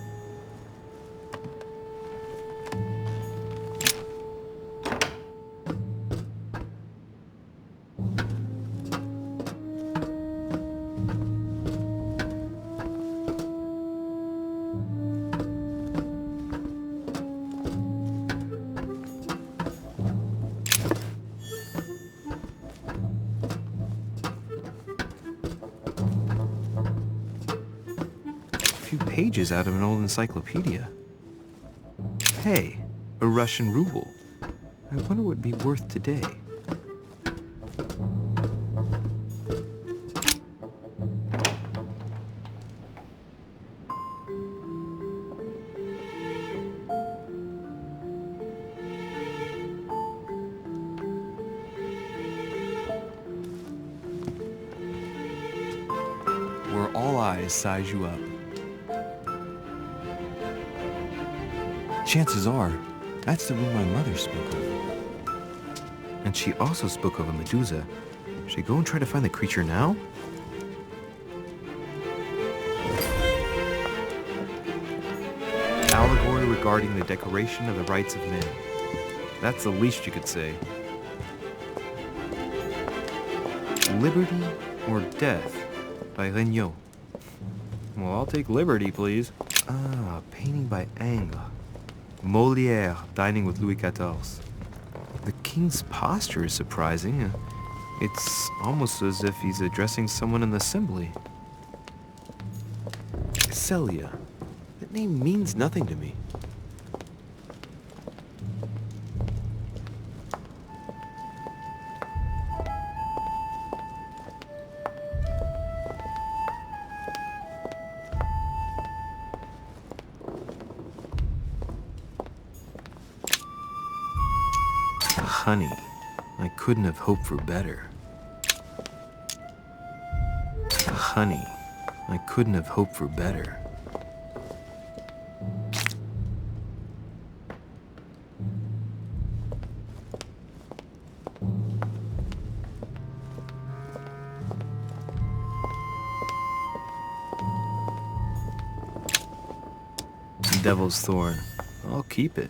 S3: Pages out of an old encyclopedia. Hey, a Russian ruble. I wonder what would be worth today. Where all eyes size you up. Chances are, that's the room my mother spoke of. And she also spoke of a Medusa. Should I go and try to find the creature now? Allegory regarding the decoration of the rights of men. That's the least you could say. Liberty or Death by Regnault. Well, I'll take liberty, please. Ah, painting by Ingres. Molière dining with Louis XIV. The king's posture is surprising. It's almost as if he's addressing someone in the assembly. Celia. That name means nothing to me.
S9: Honey, I couldn't have hoped for better. Honey, I couldn't have hoped for better. Devil's Thorn. I'll keep it.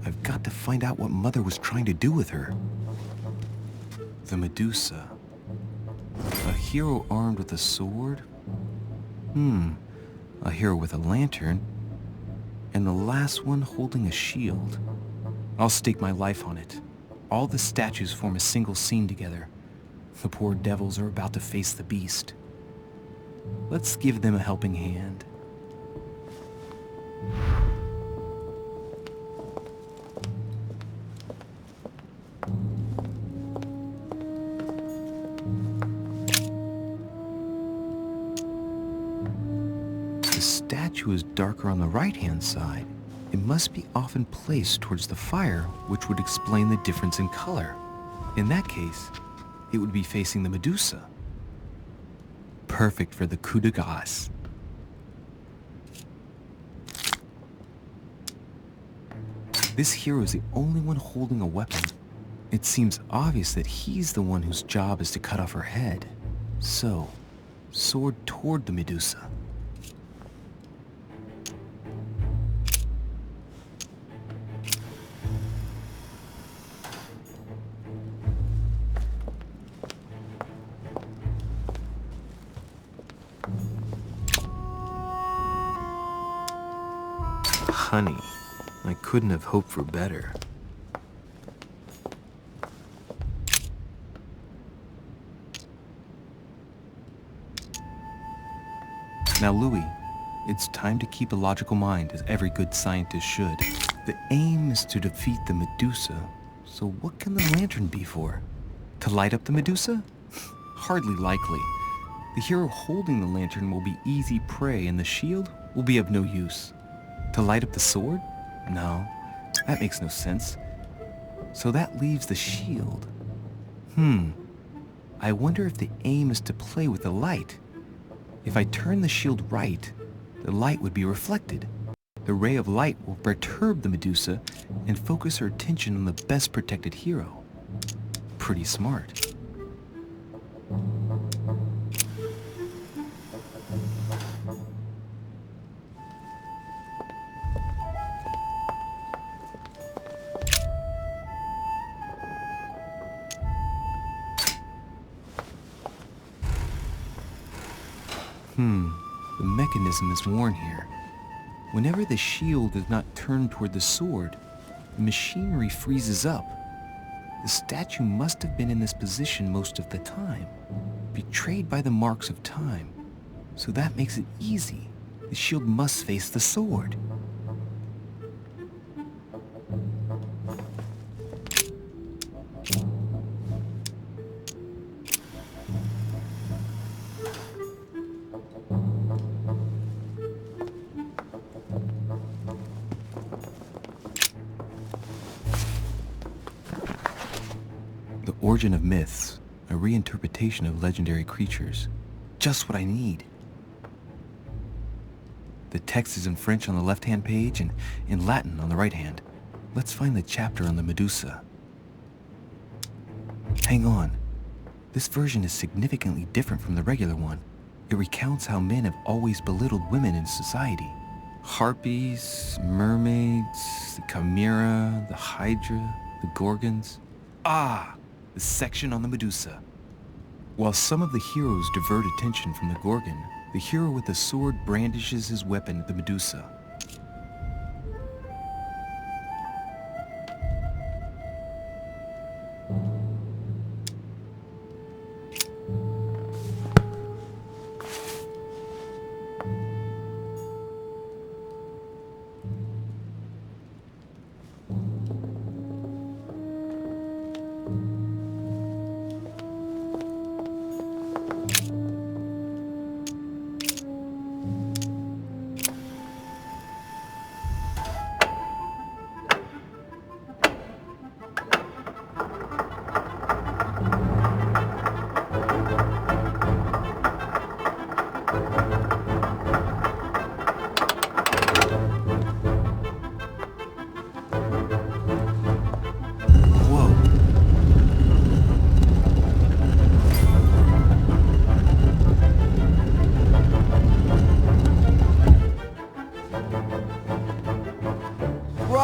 S9: I've got to find out what Mother was trying to do with her. The Medusa. A hero armed with a sword? A hero with a lantern. And the last one holding a shield. I'll stake my life on it. All the statues form a single scene together. The poor devils are about to face the beast. Let's give them a helping hand. The statue is darker on the right-hand side. It must be often placed towards the fire, which would explain the difference in color. In that case, it would be facing the Medusa. Perfect for the coup de grace. This hero is the only one holding a weapon. It seems obvious that he's the one whose job is to cut off her head. So, sword toward the Medusa. Honey, I couldn't have hoped for better. Now, Louis, it's time to keep a logical mind, as every good scientist should. The aim is to defeat the Medusa, so what can the lantern be for? To light up the Medusa? Hardly likely. The hero holding the lantern will be easy prey, and the shield will be of no use. To light up the sword? No, that makes no sense. So that leaves the shield. I wonder if the aim is to play with the light. If I turn the shield right, the light would be reflected. The ray of light will perturb the Medusa and focus her attention on the best protected hero. Pretty smart. The mechanism is worn here. Whenever the shield is not turned toward the sword, the machinery freezes up. The statue must have been in this position most of the time, betrayed by the marks of time. So that makes it easy. The shield must face the sword. Origin of Myths, a reinterpretation of legendary creatures. Just what I need. The text is in French on the left-hand page and in Latin on the right-hand. Let's find the chapter on the Medusa. Hang on. This version is significantly different from the regular one. It recounts how men have always belittled women in society. Harpies, mermaids, the Chimera, the Hydra, the Gorgons. The section on the Medusa. While some of the heroes divert attention from the Gorgon, the hero with the sword brandishes his weapon at the Medusa.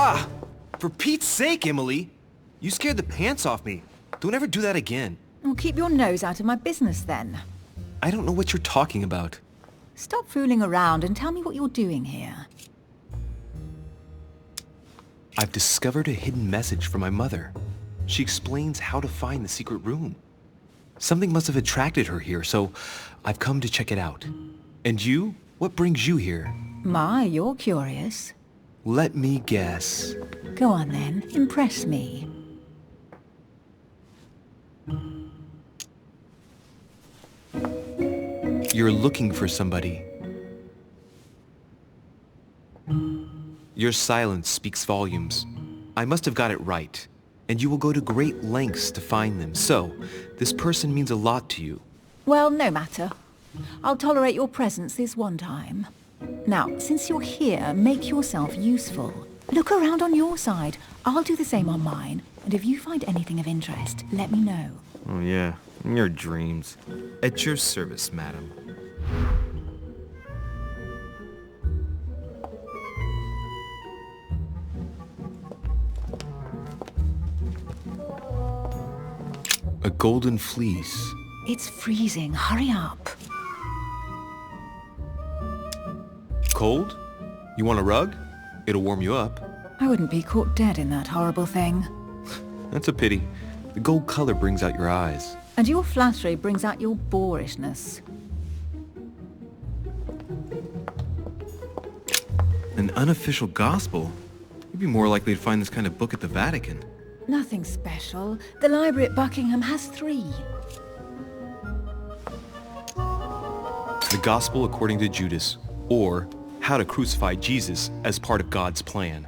S3: Ah! For Pete's sake, Emily! You scared the pants off me. Don't ever do that again.
S12: Well, keep your nose out of my business then.
S3: I don't know what you're talking about.
S12: Stop fooling around and tell me what you're doing here.
S3: I've discovered a hidden message from my mother. She explains how to find the secret room. Something must have attracted her here, so I've come to check it out. And you? What brings you here?
S12: My, you're curious.
S3: Let me guess.
S12: Go on then, impress me.
S3: You're looking for somebody. Your silence speaks volumes. I must have got it right. And you will go to great lengths to find them. So, this person means a lot to you.
S12: Well, no matter. I'll tolerate your presence this one time. Now, since you're here, make yourself useful. Look around on your side. I'll do the same on mine. And if you find anything of interest, let me know.
S3: Oh yeah, your dreams. At your service, madam. A golden fleece.
S12: It's freezing. Hurry up.
S3: Cold? You want a rug? It'll warm you up.
S12: I wouldn't be caught dead in that horrible thing.
S3: That's a pity. The gold color brings out your eyes.
S12: And your flattery brings out your boorishness.
S3: An unofficial gospel? You'd be more likely to find this kind of book at the Vatican.
S12: Nothing special. The library at Buckingham has 3.
S3: The Gospel according to Judas, or How to Crucify Jesus as part of God's plan.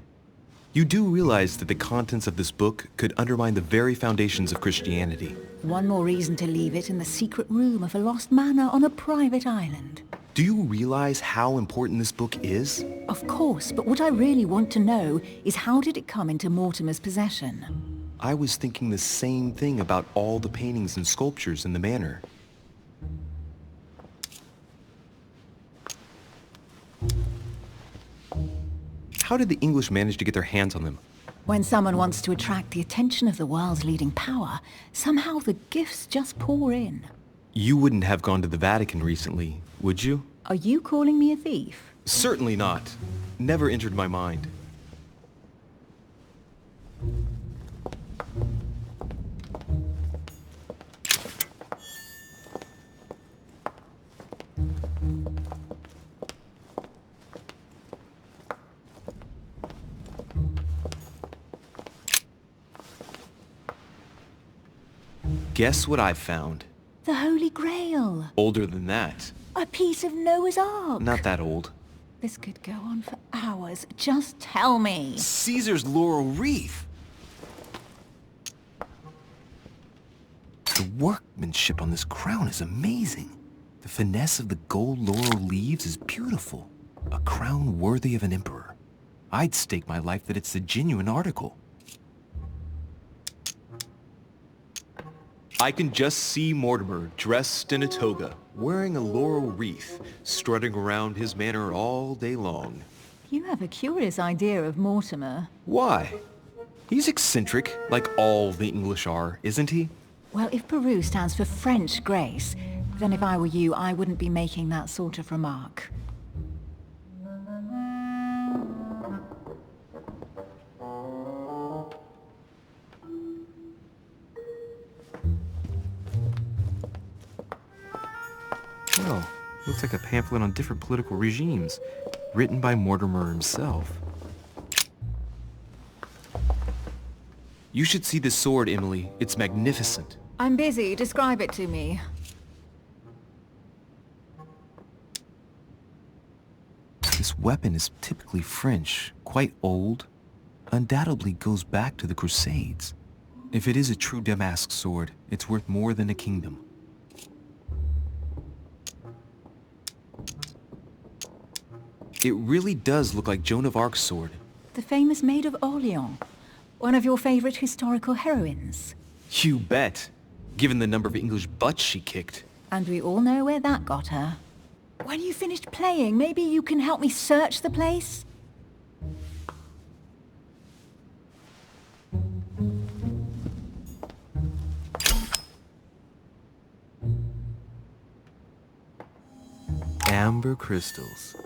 S3: You do realize that the contents of this book could undermine the very foundations of Christianity.
S12: One more reason to leave it in the secret room of a lost manor on a private island.
S3: Do you realize how important this book is?
S12: Of course, but what I really want to know is how did it come into Mortimer's possession?
S3: I was thinking the same thing about all the paintings and sculptures in the manor. How did the English manage to get their hands on them?
S12: When someone wants to attract the attention of the world's leading power, somehow the gifts just pour in.
S3: You wouldn't have gone to the Vatican recently, would you?
S12: Are you calling me a thief?
S3: Certainly not. Never entered my mind. Guess what I've found?
S12: The Holy Grail.
S3: Older than that.
S12: A piece of Noah's Ark.
S3: Not that old.
S12: This could go on for hours. Just tell me.
S3: Caesar's laurel wreath. The workmanship on this crown is amazing. The finesse of the gold laurel leaves is beautiful. A crown worthy of an emperor. I'd stake my life that it's the genuine article. I can just see Mortimer dressed in a toga, wearing a laurel wreath, strutting around his manor all day long.
S12: You have a curious idea of Mortimer.
S3: Why? He's eccentric, like all the English are, isn't he?
S12: Well, if Peru stands for French grace, then if I were you, I wouldn't be making that sort of remark.
S3: Well, looks like a pamphlet on different political regimes, written by Mortimer himself. You should see this sword, Emily. It's magnificent.
S12: I'm busy. Describe it to me.
S3: This weapon is typically French, quite old, undoubtedly goes back to the Crusades. If it is a true Damask sword, it's worth more than a kingdom. It really does look like Joan of Arc's sword.
S12: The famous Maid of Orleans. One of your favorite historical heroines.
S3: You bet, given the number of English butts she kicked.
S12: And we all know where that got her. When you finished playing, maybe you can help me search the place?
S3: Amber crystals.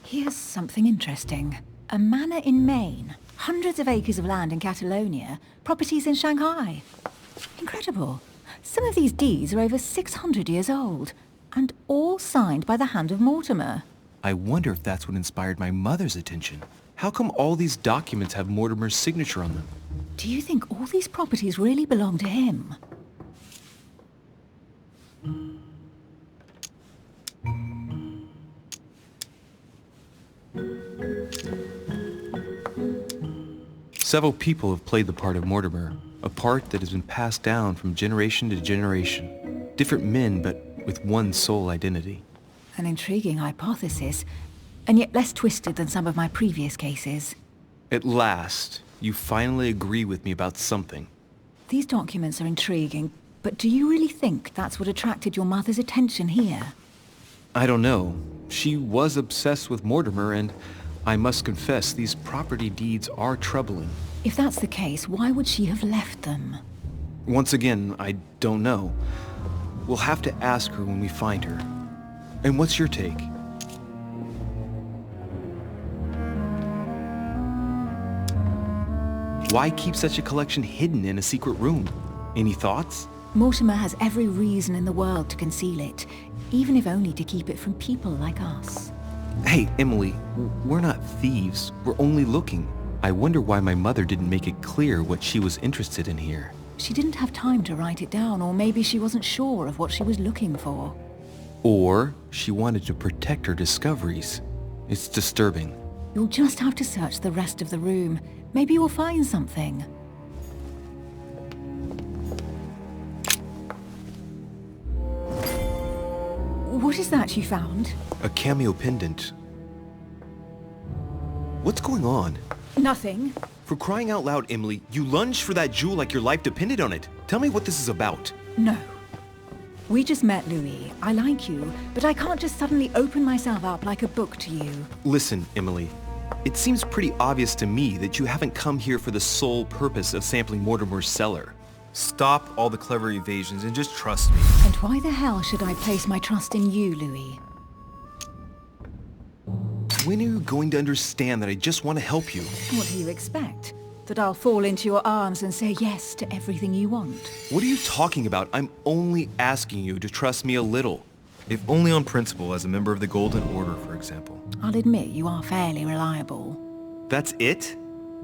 S12: Here's something interesting. A manor in Maine, hundreds of acres of land in Catalonia, properties in Shanghai. Incredible. Some of these deeds are over 600 years old, and all signed by the hand of Mortimer.
S3: I wonder if that's what inspired my mother's attention. How come all these documents have Mortimer's signature on them?
S12: Do you think all these properties really belong to him?
S9: Several people have played the part of Mortimer, a part that has been passed down from generation to generation. Different men, but with one sole identity.
S12: An intriguing hypothesis, and yet less twisted than some of my previous cases.
S9: At last, you finally agree with me about something.
S12: These documents are intriguing, but do you really think that's what attracted your mother's attention here?
S9: I don't know. She was obsessed with Mortimer, and I must confess these property deeds are troubling.
S12: If that's the case, why would she have left them?
S9: Once again, I don't know. We'll have to ask her when we find her. And what's your take? Why keep such a collection hidden in a secret room? Any thoughts?
S12: Mortimer has every reason in the world to conceal it, even if only to keep it from people like us.
S9: Hey, Emily, we're not thieves. We're only looking. I wonder why my mother didn't make it clear what she was interested in here.
S12: She didn't have time to write it down, or maybe she wasn't sure of what she was looking for.
S9: Or she wanted to protect her discoveries. It's disturbing.
S12: You'll just have to search the rest of the room. Maybe you'll find something. What is that you found?
S9: A cameo pendant. What's going on?
S12: Nothing.
S9: For crying out loud, Emily, you lunged for that jewel like your life depended on it. Tell me what this is about.
S12: No. We just met, Louis. I like you, but I can't just suddenly open myself up like a book to you.
S9: Listen, Emily. It seems pretty obvious to me that you haven't come here for the sole purpose of sampling Mortimer's cellar. Stop all the clever evasions and just trust me.
S12: And why the hell should I place my trust in you, Louis?
S9: When are you going to understand that I just want to help you?
S12: What do you expect? That I'll fall into your arms and say yes to everything you want?
S9: What are you talking about? I'm only asking you to trust me a little. If only on principle as a member of the Golden Order, for example.
S12: I'll admit you are fairly reliable.
S9: That's it?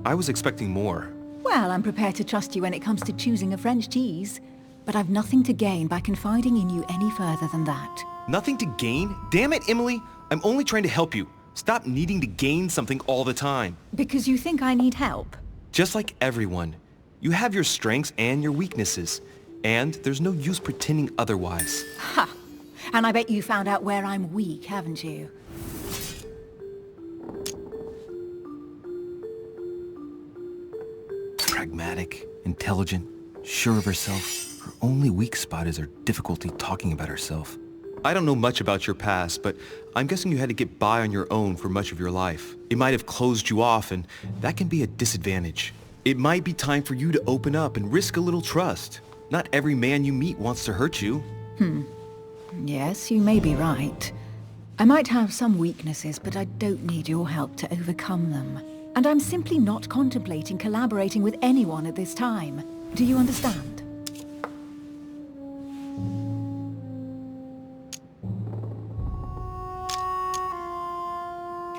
S9: I was expecting more.
S12: Well, I'm prepared to trust you when it comes to choosing a French cheese. But I've nothing to gain by confiding in you any further than that.
S9: Nothing to gain? Damn it, Emily! I'm only trying to help you. Stop needing to gain something all the time.
S12: Because you think I need help?
S9: Just like everyone. You have your strengths and your weaknesses. And there's no use pretending otherwise.
S12: Ha! And I bet you found out where I'm weak, haven't you?
S3: Pragmatic, intelligent, sure of herself. Her only weak spot is her difficulty talking about herself.
S9: I don't know much about your past, but I'm guessing you had to get by on your own for much of your life. It might have closed you off, and that can be a disadvantage. It might be time for you to open up and risk a little trust. Not every man you meet wants to hurt you.
S12: Yes, you may be right. I might have some weaknesses, but I don't need your help to overcome them. And I'm simply not contemplating collaborating with anyone at this time. Do you understand?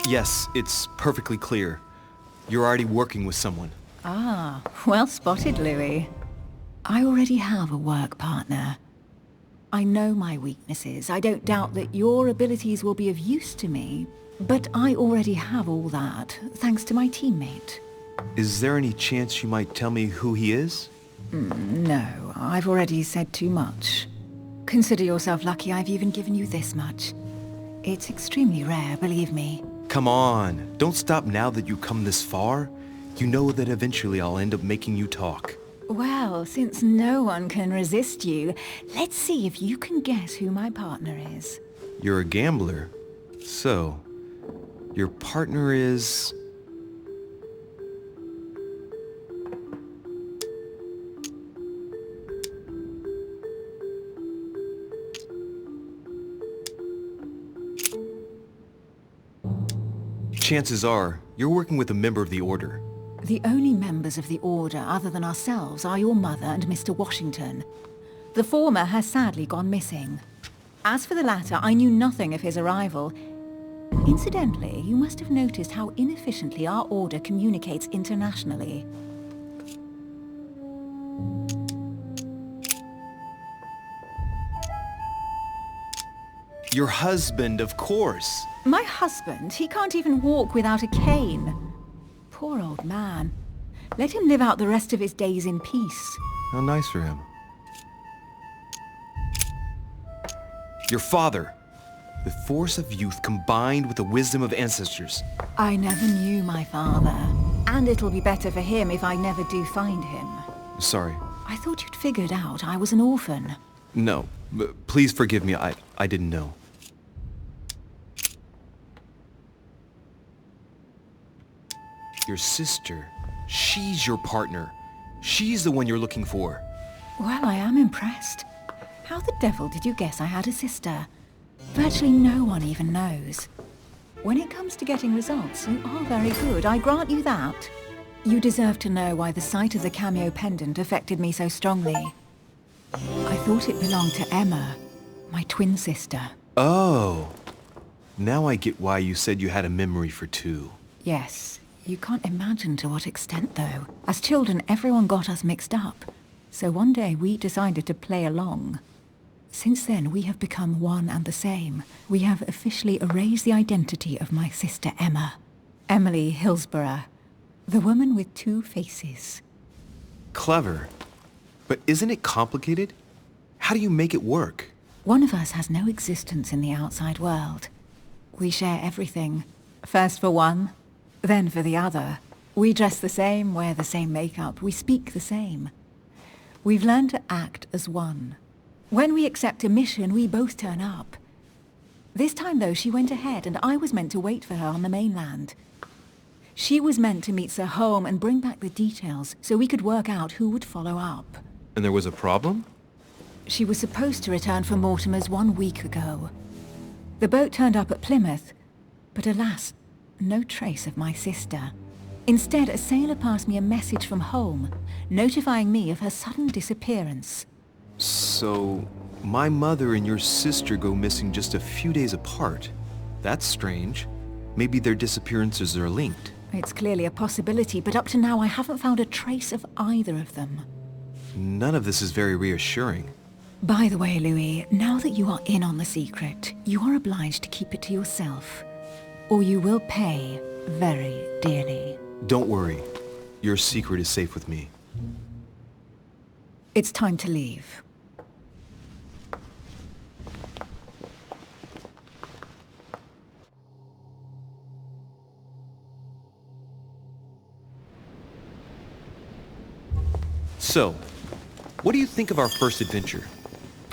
S9: Yes, it's perfectly clear. You're already working with someone.
S12: Ah, well spotted, Louis. I already have a work partner. I know my weaknesses. I don't doubt that your abilities will be of use to me, but I already have all that, thanks to my teammate.
S9: Is there any chance you might tell me who he is?
S12: No, I've already said too much. Consider yourself lucky I've even given you this much. It's extremely rare, believe me.
S9: Come on, don't stop now that you've come this far. You know that eventually I'll end up making you talk.
S12: Well, since no one can resist you, let's see if you can guess who my partner is.
S9: You're a gambler. So, your partner is... Chances are, you're working with a member of the Order.
S12: The only members of the Order other than ourselves are your mother and Mr. Washington. The former has sadly gone missing. As for the latter, I knew nothing of his arrival. Incidentally, you must have noticed how inefficiently our Order communicates internationally.
S9: Your husband, of course.
S12: My husband, he can't even walk without a cane. Poor old man. Let him live out the rest of his days in peace.
S9: How nice for him. Your father. The force of youth combined with the wisdom of ancestors.
S12: I never knew my father. And it'll be better for him if I never do find him.
S9: Sorry.
S12: I thought you'd figured out I was an orphan.
S9: No. Please forgive me. I didn't know. Your sister. She's your partner. She's the one you're looking for.
S12: Well, I am impressed. How the devil did you guess I had a sister? Virtually no one even knows. When it comes to getting results, you are very good, I grant you that. You deserve to know why the sight of the cameo pendant affected me so strongly. I thought it belonged to Emma, my twin sister.
S9: Oh. Now I get why you said you had a memory for two.
S12: Yes. You can't imagine to what extent, though. As children, everyone got us mixed up. So one day we decided to play along. Since then, we have become one and the same. We have officially erased the identity of my sister Emma. Emily Hillsborough. The woman with two faces.
S9: Clever. But isn't it complicated? How do you make it work?
S12: One of us has no existence in the outside world. We share everything. First for one, then for the other. We dress the same, wear the same makeup, we speak the same. We've learned to act as one. When we accept a mission, we both turn up. This time, though, she went ahead, and I was meant to wait for her on the mainland. She was meant to meet Sir Home and bring back the details, so we could work out who would follow up.
S9: And there was a problem?
S12: She was supposed to return from Mortimer's 1 week ago. The boat turned up at Plymouth, but alas, no trace of my sister. Instead, a sailor passed me a message from home, notifying me of her sudden disappearance.
S9: So, my mother and your sister go missing just a few days apart. That's strange. Maybe their disappearances are linked.
S12: It's clearly a possibility, but up to now I haven't found a trace of either of them.
S9: None of this is very reassuring.
S12: By the way, Louis, now that you are in on the secret, you are obliged to keep it to yourself. Or you will pay very dearly.
S9: Don't worry. Your secret is safe with me.
S12: It's time to leave.
S9: So, what do you think of our first adventure?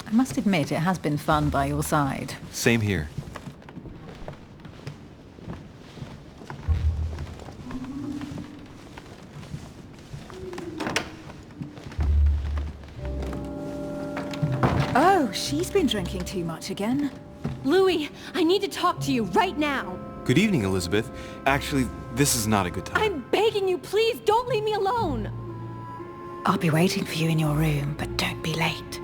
S12: I must admit it has been fun by your side.
S9: Same here.
S12: Oh, she's been drinking too much again.
S7: Louis, I need to talk to you right now.
S9: Good evening, Elizabeth. Actually, this is not a good time.
S7: I'm begging you, please don't leave me alone.
S12: I'll be waiting for you in your room, but don't be late.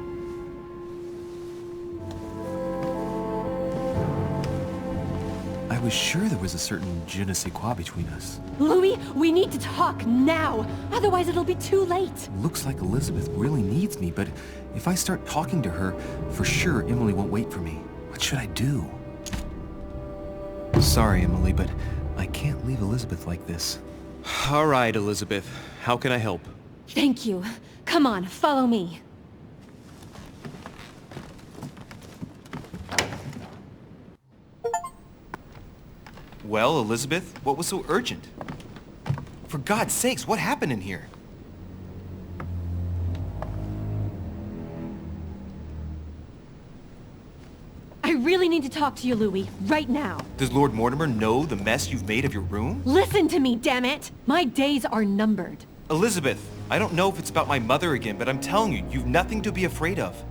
S9: I was sure there was a certain je ne sais quoi between us.
S7: Louis, we need to talk now. Otherwise it'll be too late.
S9: Looks like Elizabeth really needs me, but if I start talking to her, for sure Emily won't wait for me. What should I do? Sorry, Emily, but I can't leave Elizabeth like this. All right, Elizabeth. How can I help?
S7: Thank you. Come on, follow me.
S9: Well, Elizabeth, what was so urgent? For God's sakes, what happened in here?
S7: I really need to talk to you, Louis, right now.
S9: Does Lord Mortimer know the mess you've made of your room?
S7: Listen to me, damn it! My days are numbered.
S9: Elizabeth, I don't know if it's about my mother again, but I'm telling you, you've nothing to be afraid of.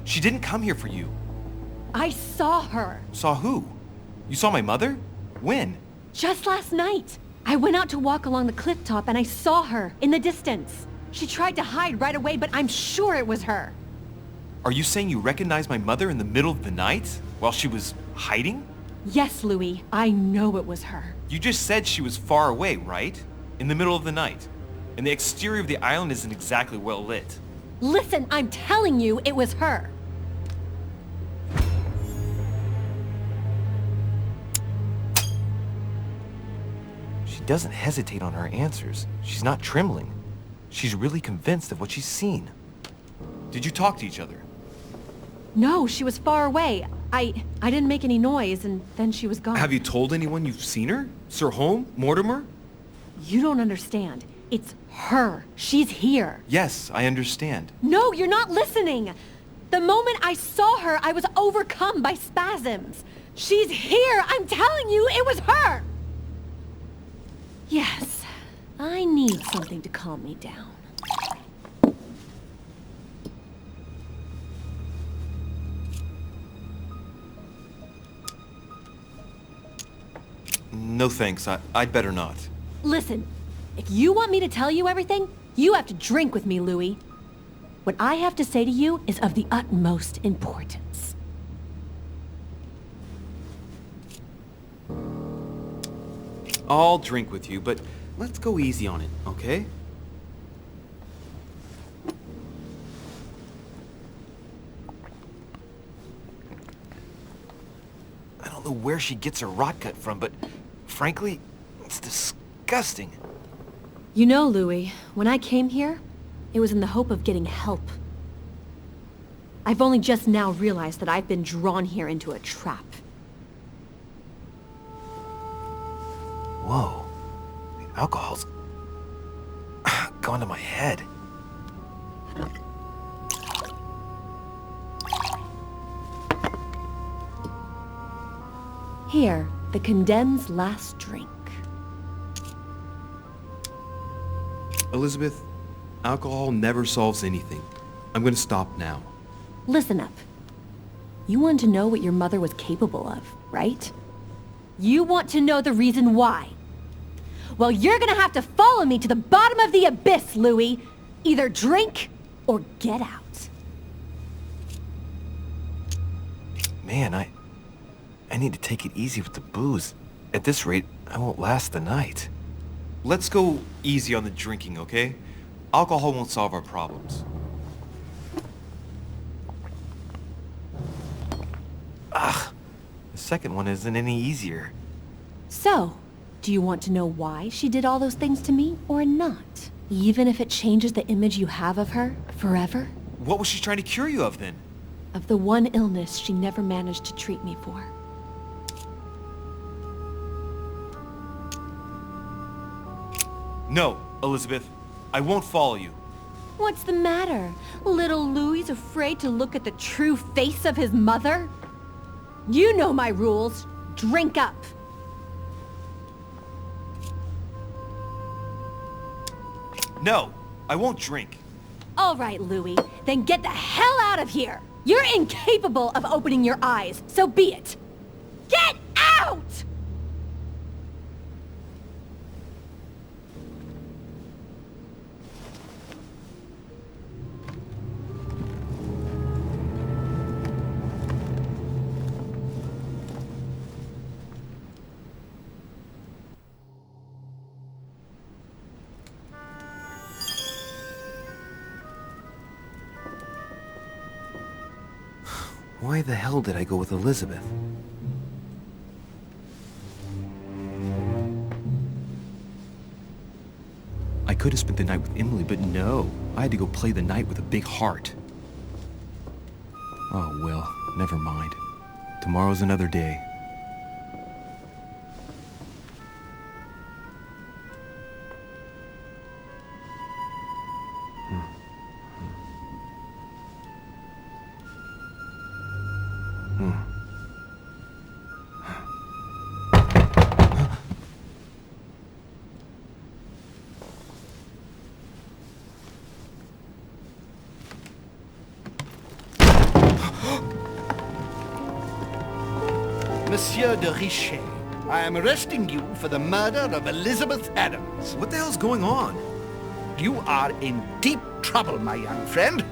S9: She didn't come here for you.
S7: I saw her.
S9: Saw who? You saw my mother? When?
S7: Just last night. I went out to walk along the cliff top and I saw her in the distance. She tried to hide right away, but I'm sure it was her.
S3: Are you saying you recognized my mother in the middle of the night while she was hiding?
S7: Yes, Louis. I know it was her.
S3: You just said she was far away, right? In the middle of the night. And the exterior of the island isn't exactly well lit.
S7: Listen, I'm telling you it was her.
S3: She doesn't hesitate on her answers. She's not trembling. She's really convinced of what she's seen. Did you talk to each other?
S7: No, she was far away. I didn't make any noise, and then she was gone.
S3: Have you told anyone you've seen her? Sir Holm? Mortimer?
S7: You don't understand. It's her. She's here.
S3: Yes, I understand.
S7: No, you're not listening. The moment I saw her, I was overcome by spasms. She's here. I'm telling you, it was her. Yes, I need something to calm me down.
S3: No thanks, I'd better not.
S7: Listen, if you want me to tell you everything, you have to drink with me, Louis. What I have to say to you is of the utmost importance.
S3: I'll drink with you, but let's go easy on it, okay? I don't know where she gets her rot gut from, but frankly, it's disgusting.
S7: You know, Louis, when I came here, it was in the hope of getting help. I've only just now realized that I've been drawn here into a trap.
S3: Whoa. The alcohol's gone to my head.
S7: Here, the condemned's last drink.
S3: Elizabeth, alcohol never solves anything. I'm gonna stop now.
S7: Listen up. You want to know what your mother was capable of, right? You want to know the reason why. Well, you're gonna have to follow me to the bottom of the abyss, Louis. Either drink or get out.
S3: Man, I need to take it easy with the booze. At this rate, I won't last the night. Let's go easy on the drinking, okay? Alcohol won't solve our problems. Ugh, the second one isn't any easier.
S7: So, do you want to know why she did all those things to me or not? Even if it changes the image you have of her forever?
S3: What was she trying to cure you of then?
S7: Of the one illness she never managed to treat me for.
S3: No, Elizabeth. I won't follow you.
S7: What's the matter? Little Louis's afraid to look at the true face of his mother? You know my rules. Drink up.
S3: No, I won't drink.
S7: All right, Louis. Then get the hell out of here. You're incapable of opening your eyes, so be it. Get out!
S3: Why the hell did I go with Elizabeth? I could have spent the night with Emily, but no. I had to go play the night with a big heart. Oh well, never mind. Tomorrow's another day.
S10: Monsieur de Richet, I am arresting you for the murder of Elizabeth Adams.
S3: What the hell's going on?
S10: You are in deep trouble, my young friend.